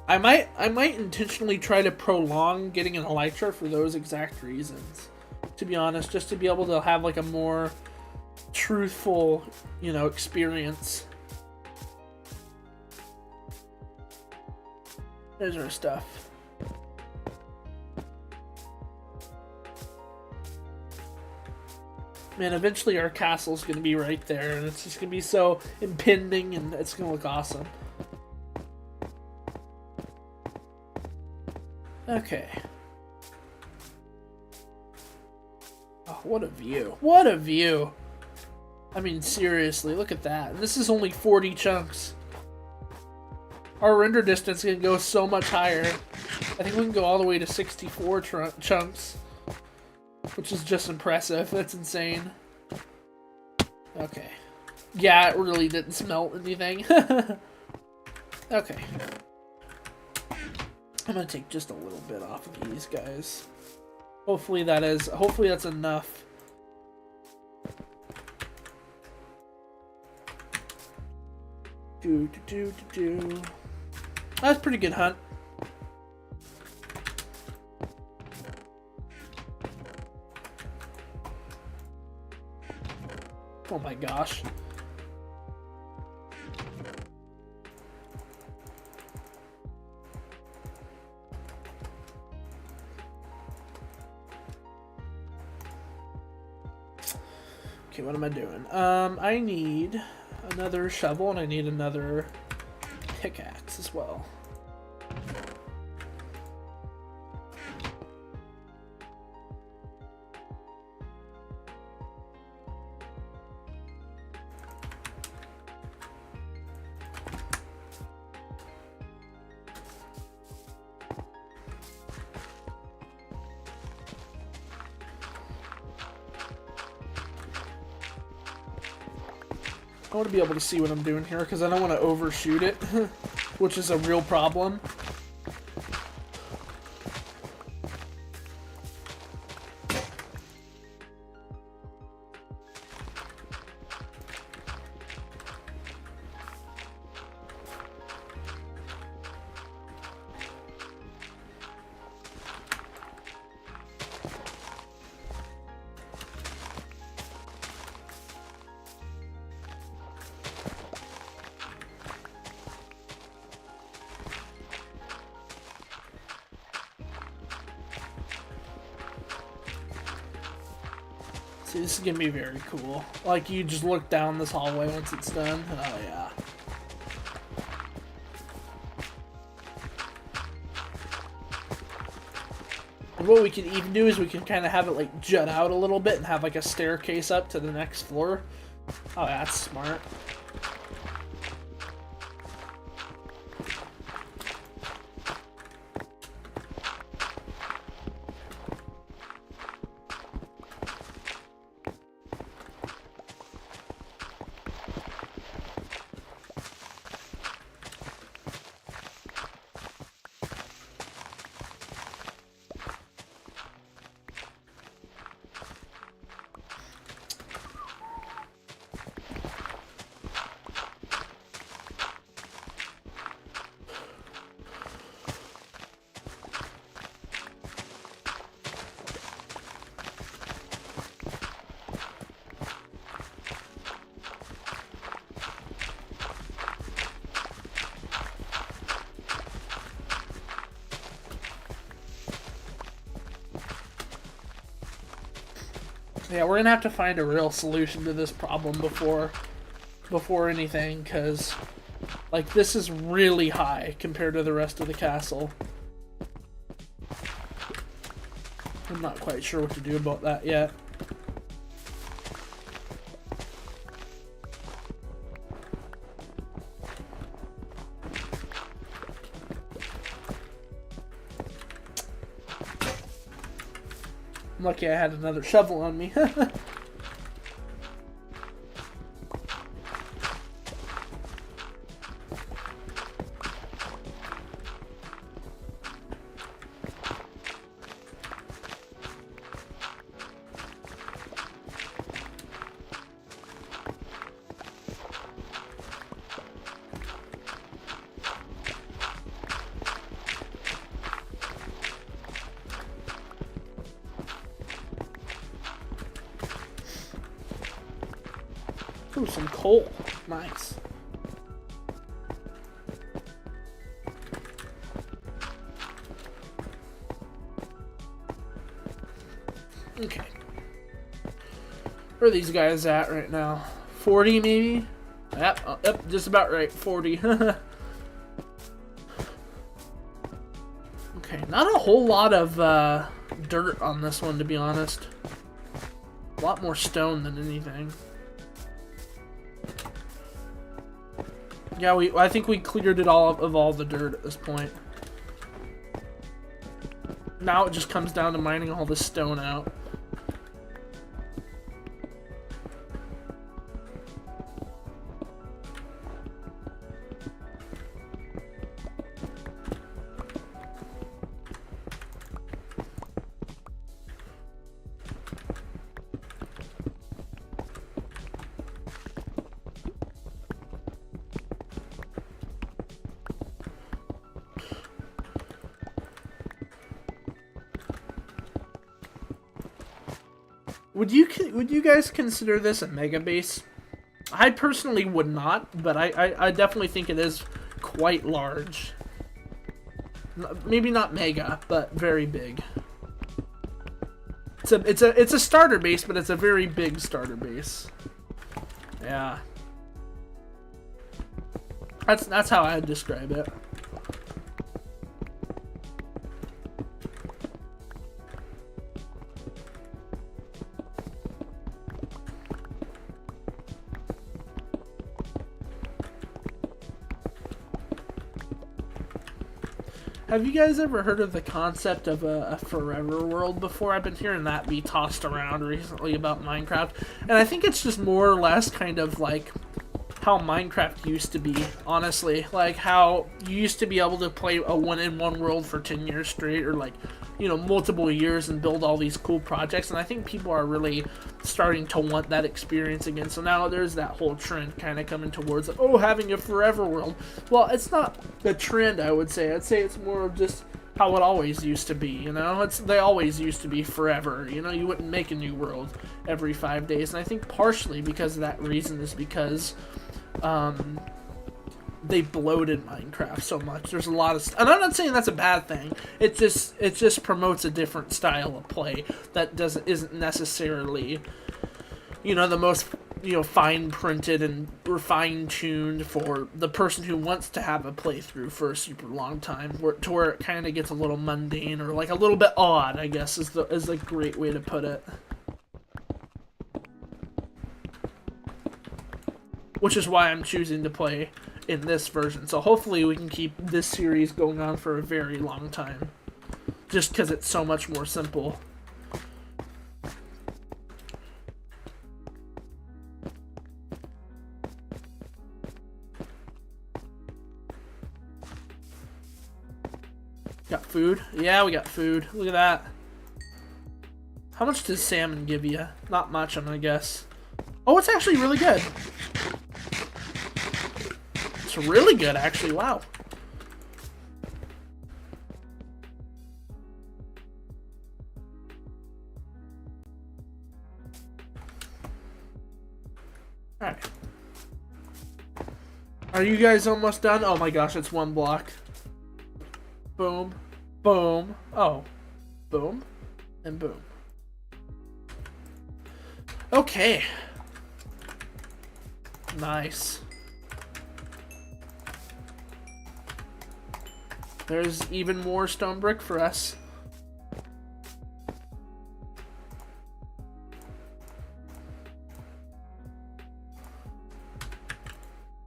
I might intentionally try to prolong getting an elytra for those exact reasons. To be honest, just to be able to have like a more truthful, you know, experience. There's our stuff. Man, eventually our castle's gonna be right there, and it's just gonna be so impending, and it's gonna look awesome. Okay. Oh, what a view. What a view! I mean, seriously, look at that. And this is only 40 chunks. Our render distance can go so much higher. I think we can go all the way to 64 chunks. Which is just impressive. That's insane. Okay. Yeah, it really didn't smelt anything. Okay. I'm gonna take just a little bit off of these guys. Hopefully that's enough That's a pretty good hunt. Oh my gosh. Okay, what am I doing? I need another shovel and I need another pickaxe as well. I want to be able to see what I'm doing here because I don't want to overshoot it, which is a real problem. See, this is gonna be very cool. Like, you just look down this hallway once it's done. Oh, yeah. And what we can even do is we can kind of have it, like, jut out a little bit and have, like, a staircase up to the next floor. Oh, yeah, that's smart. Yeah, we're gonna have to find a real solution to this problem before anything, because, like, this is really high compared to the rest of the castle. I'm not quite sure what to do about that yet. I'm lucky I had another shovel on me. Ooh, some coal. Nice. Okay. Where are these guys at right now? 40 maybe? Yep, just about right. 40. Okay, not a whole lot of dirt on this one, to be honest. A lot more stone than anything. Yeah, I think we cleared it all of all the dirt at this point. Now it just comes down to mining all this stone out. Would you guys consider this a mega base? I personally would not, but I definitely think it is quite large. Maybe not mega, but very big. It's a starter base, but it's a very big starter base. Yeah. That's how I'd describe it. Have you guys ever heard of the concept of a forever world before? I've been hearing that be tossed around recently about Minecraft. And I think it's just more or less kind of like how Minecraft used to be, honestly. Like how you used to be able to play a one-in-one world for 10 years straight, or like, you know, multiple years and build all these cool projects. And I think people are really starting to want that experience again. So now there's that whole trend kind of coming towards, like, oh, having a forever world. Well, it's not the trend, I would say. I'd say it's more of just how it always used to be, you know? They always used to be forever, you know? You wouldn't make a new world every 5 days. And I think partially because of that reason is because they bloated Minecraft so much. There's a lot of, and I'm not saying that's a bad thing. It just promotes a different style of play that isn't necessarily, you know, the most, you know, fine printed and fine tuned for the person who wants to have a playthrough for a super long time, where it kind of gets a little mundane or like a little bit odd, I guess is a great way to put it. Which is why I'm choosing to play in this version. So hopefully we can keep this series going on for a very long time. Just because it's so much more simple. Got food? Yeah, we got food. Look at that. How much does salmon give you? Not much, I'm gonna guess. Oh, it's actually really good. It's really good, actually. Wow. Alright. Are you guys almost done? Oh my gosh, it's one block. Boom. Boom. Oh. Boom. And boom. Okay. Nice. There's even more stone brick for us.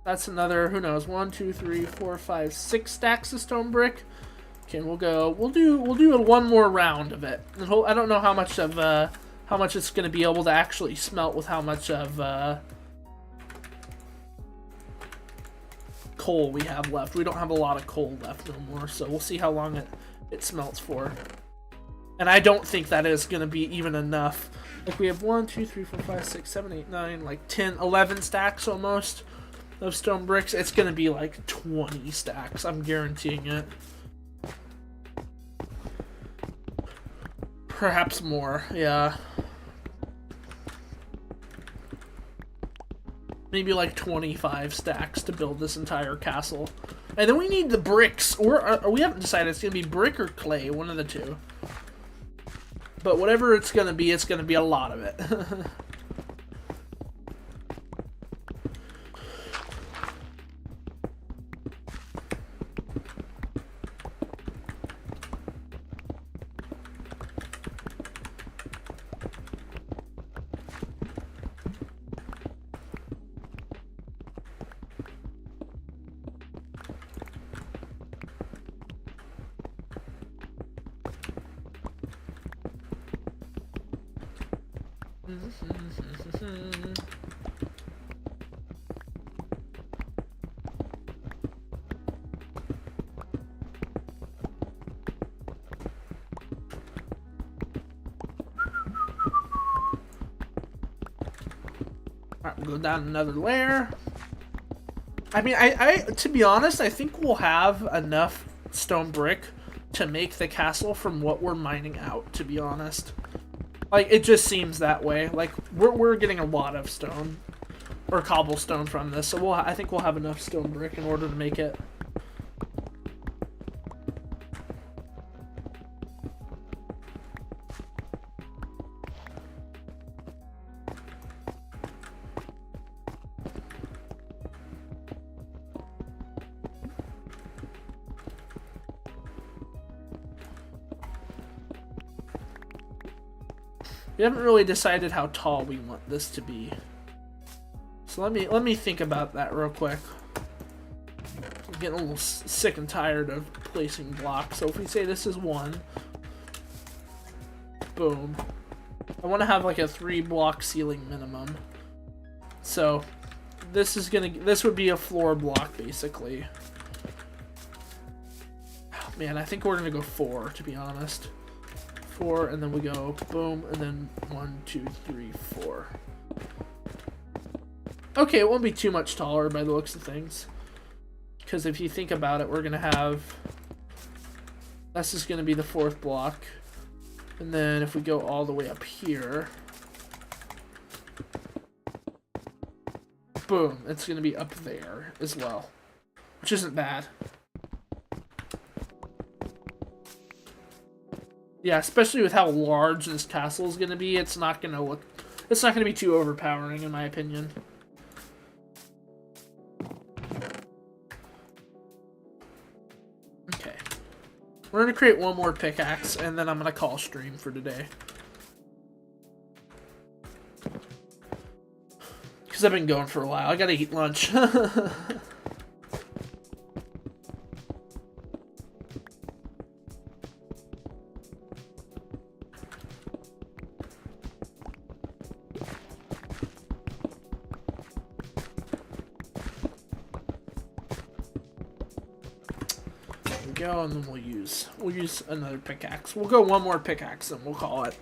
That's another, who knows, 1, 2, 3, 4, 5, 6 stacks of stone brick. Okay, we'll do one more round of it. I don't know how much it's gonna be able to actually smelt with how much of coal we have left. We don't have a lot of coal left no more, so we'll see how long it smelts for. And I don't think that is going to be even enough. Like we have 1, 2, 3, 4, 5, 6, 7, 8, 9, like 10, 11 stacks almost of stone bricks. It's going to be like 20 stacks. I'm guaranteeing it. Perhaps more, yeah. Maybe like 25 stacks to build this entire castle. And then we need the bricks. Or we haven't decided it's going to be brick or clay. One of the two. But whatever it's going to be a lot of it. Alright, we'll go down another layer. I mean, I to be honest, I think we'll have enough stone brick to make the castle from what we're mining out, to be honest. Like, it just seems that way. Like, we're getting a lot of stone or cobblestone from this, so I think we'll have enough stone brick in order to make it. We haven't really decided how tall we want this to be. So let me think about that real quick. I'm getting a little sick and tired of placing blocks. So if we say this is 1, boom. I want to have like a 3-block ceiling minimum. So this would be a floor block basically. Oh, man, I think we're gonna go 4 to be honest. 4, and then we go boom, and then 1, 2, 3, 4. Okay, it won't be too much taller by the looks of things. Because if you think about it, we're gonna have this is gonna be the 4th block, and then if we go all the way up here, boom, it's gonna be up there as well, which isn't bad. Yeah, especially with how large this castle is going to be, it's not going to be too overpowering in my opinion. Okay. We're going to create one more pickaxe, and then I'm going to call stream for today. Because I've been going for a while. I got to eat lunch. Go, and then we'll use another pickaxe. We'll go one more pickaxe and we'll call it.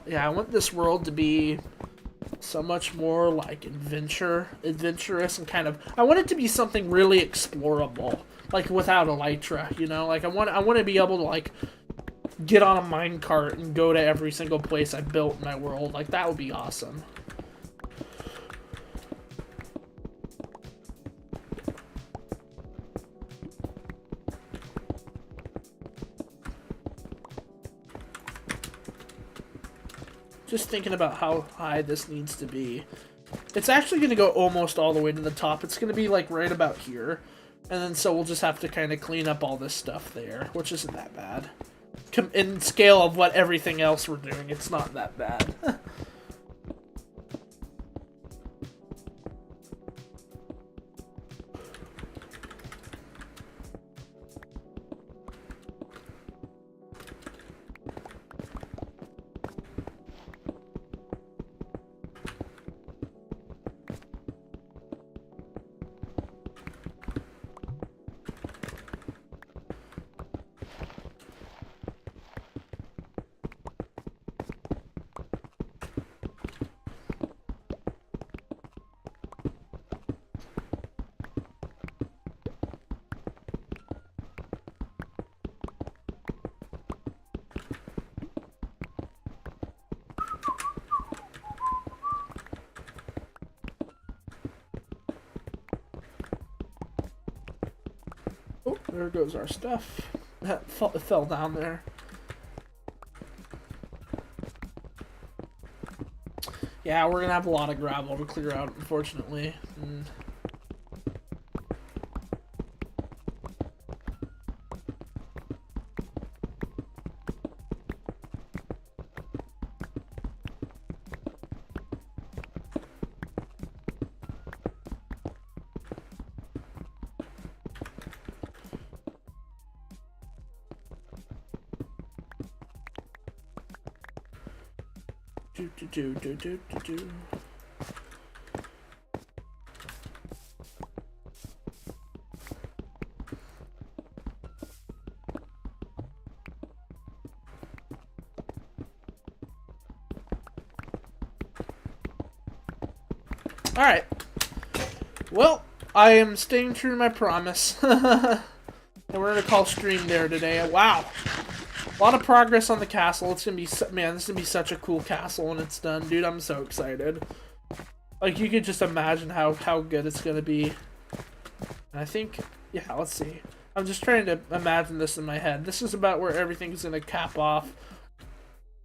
Yeah, I want this world to be so much more like adventurous and kind of. I want it to be something really explorable, like without elytra, you know. Like I want to be able to like get on a minecart and go to every single place I built in my world. Like that would be awesome. Just thinking about how high this needs to be. It's actually going to go almost all the way to the top. It's going to be like right about here. And then so we'll just have to kind of clean up all this stuff there, which isn't that bad. In scale of what everything else we're doing, it's not that bad. Oh, there goes our stuff. That fell down there. Yeah, we're gonna have a lot of gravel to clear out, unfortunately. Do, do, do, do, do, do, do. Alright. Well, I am staying true to my promise. And we're going to call stream there today. Wow. A lot of progress on the castle. It's going to be, man, this is going to be such a cool castle when it's done. Dude, I'm so excited. Like, you could just imagine how good it's going to be. And I think, yeah, let's see. I'm just trying to imagine this in my head. This is about where everything's going to cap off.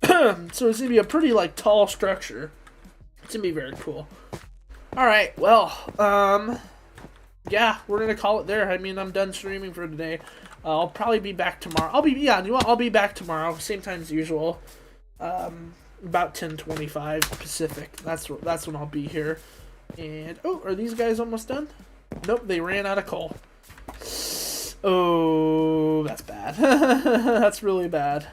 So it's going to be a pretty, like, tall structure. It's going to be very cool. Alright, well, yeah, we're going to call it there. I mean, I'm done streaming for today. I'll probably be back tomorrow. I'll be back tomorrow, same time as usual. About 10:25 Pacific. That's when I'll be here. And, oh, are these guys almost done? Nope, they ran out of coal. Oh, that's bad. That's really bad.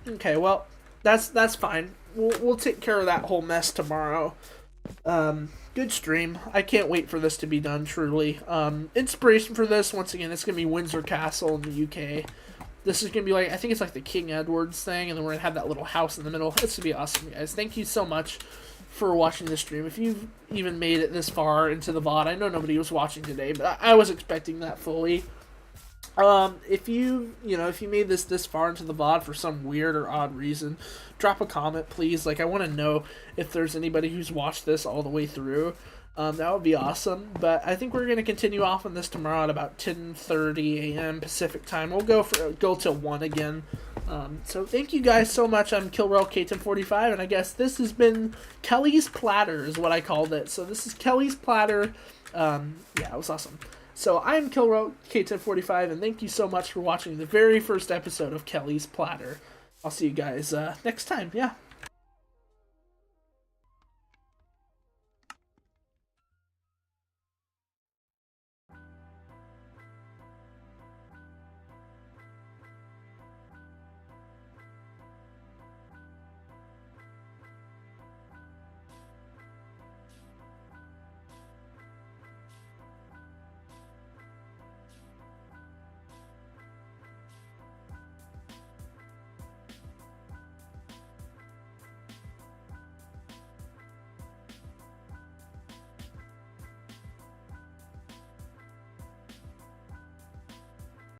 Okay, well, that's fine. We'll take care of that whole mess tomorrow. Good stream. I can't wait for this to be done, truly. Inspiration for this, once again, it's going to be Windsor Castle in the UK. This is going to be like, I think it's like the King Edward's thing, and then we're going to have that little house in the middle. It's going to be awesome, guys. Thank you so much for watching this stream. If you've even made it this far into the VOD, I know nobody was watching today, but I was expecting that fully. If you made this far into the VOD for some weird or odd reason, drop a comment, please. Like, I want to know if there's anybody who's watched this all the way through. That would be awesome. But I think we're going to continue off on this tomorrow at about 10:30 a.m. Pacific time. We'll go till 1 again. So thank you guys so much. I'm KillRelK1045, and I guess this has been Kelly's Platter is what I called it. So this is Kelly's Platter. Yeah, it was awesome. So I'm KillRelK1045, and thank you so much for watching the very first episode of Kelly's Platter. I'll see you guys next time. Yeah.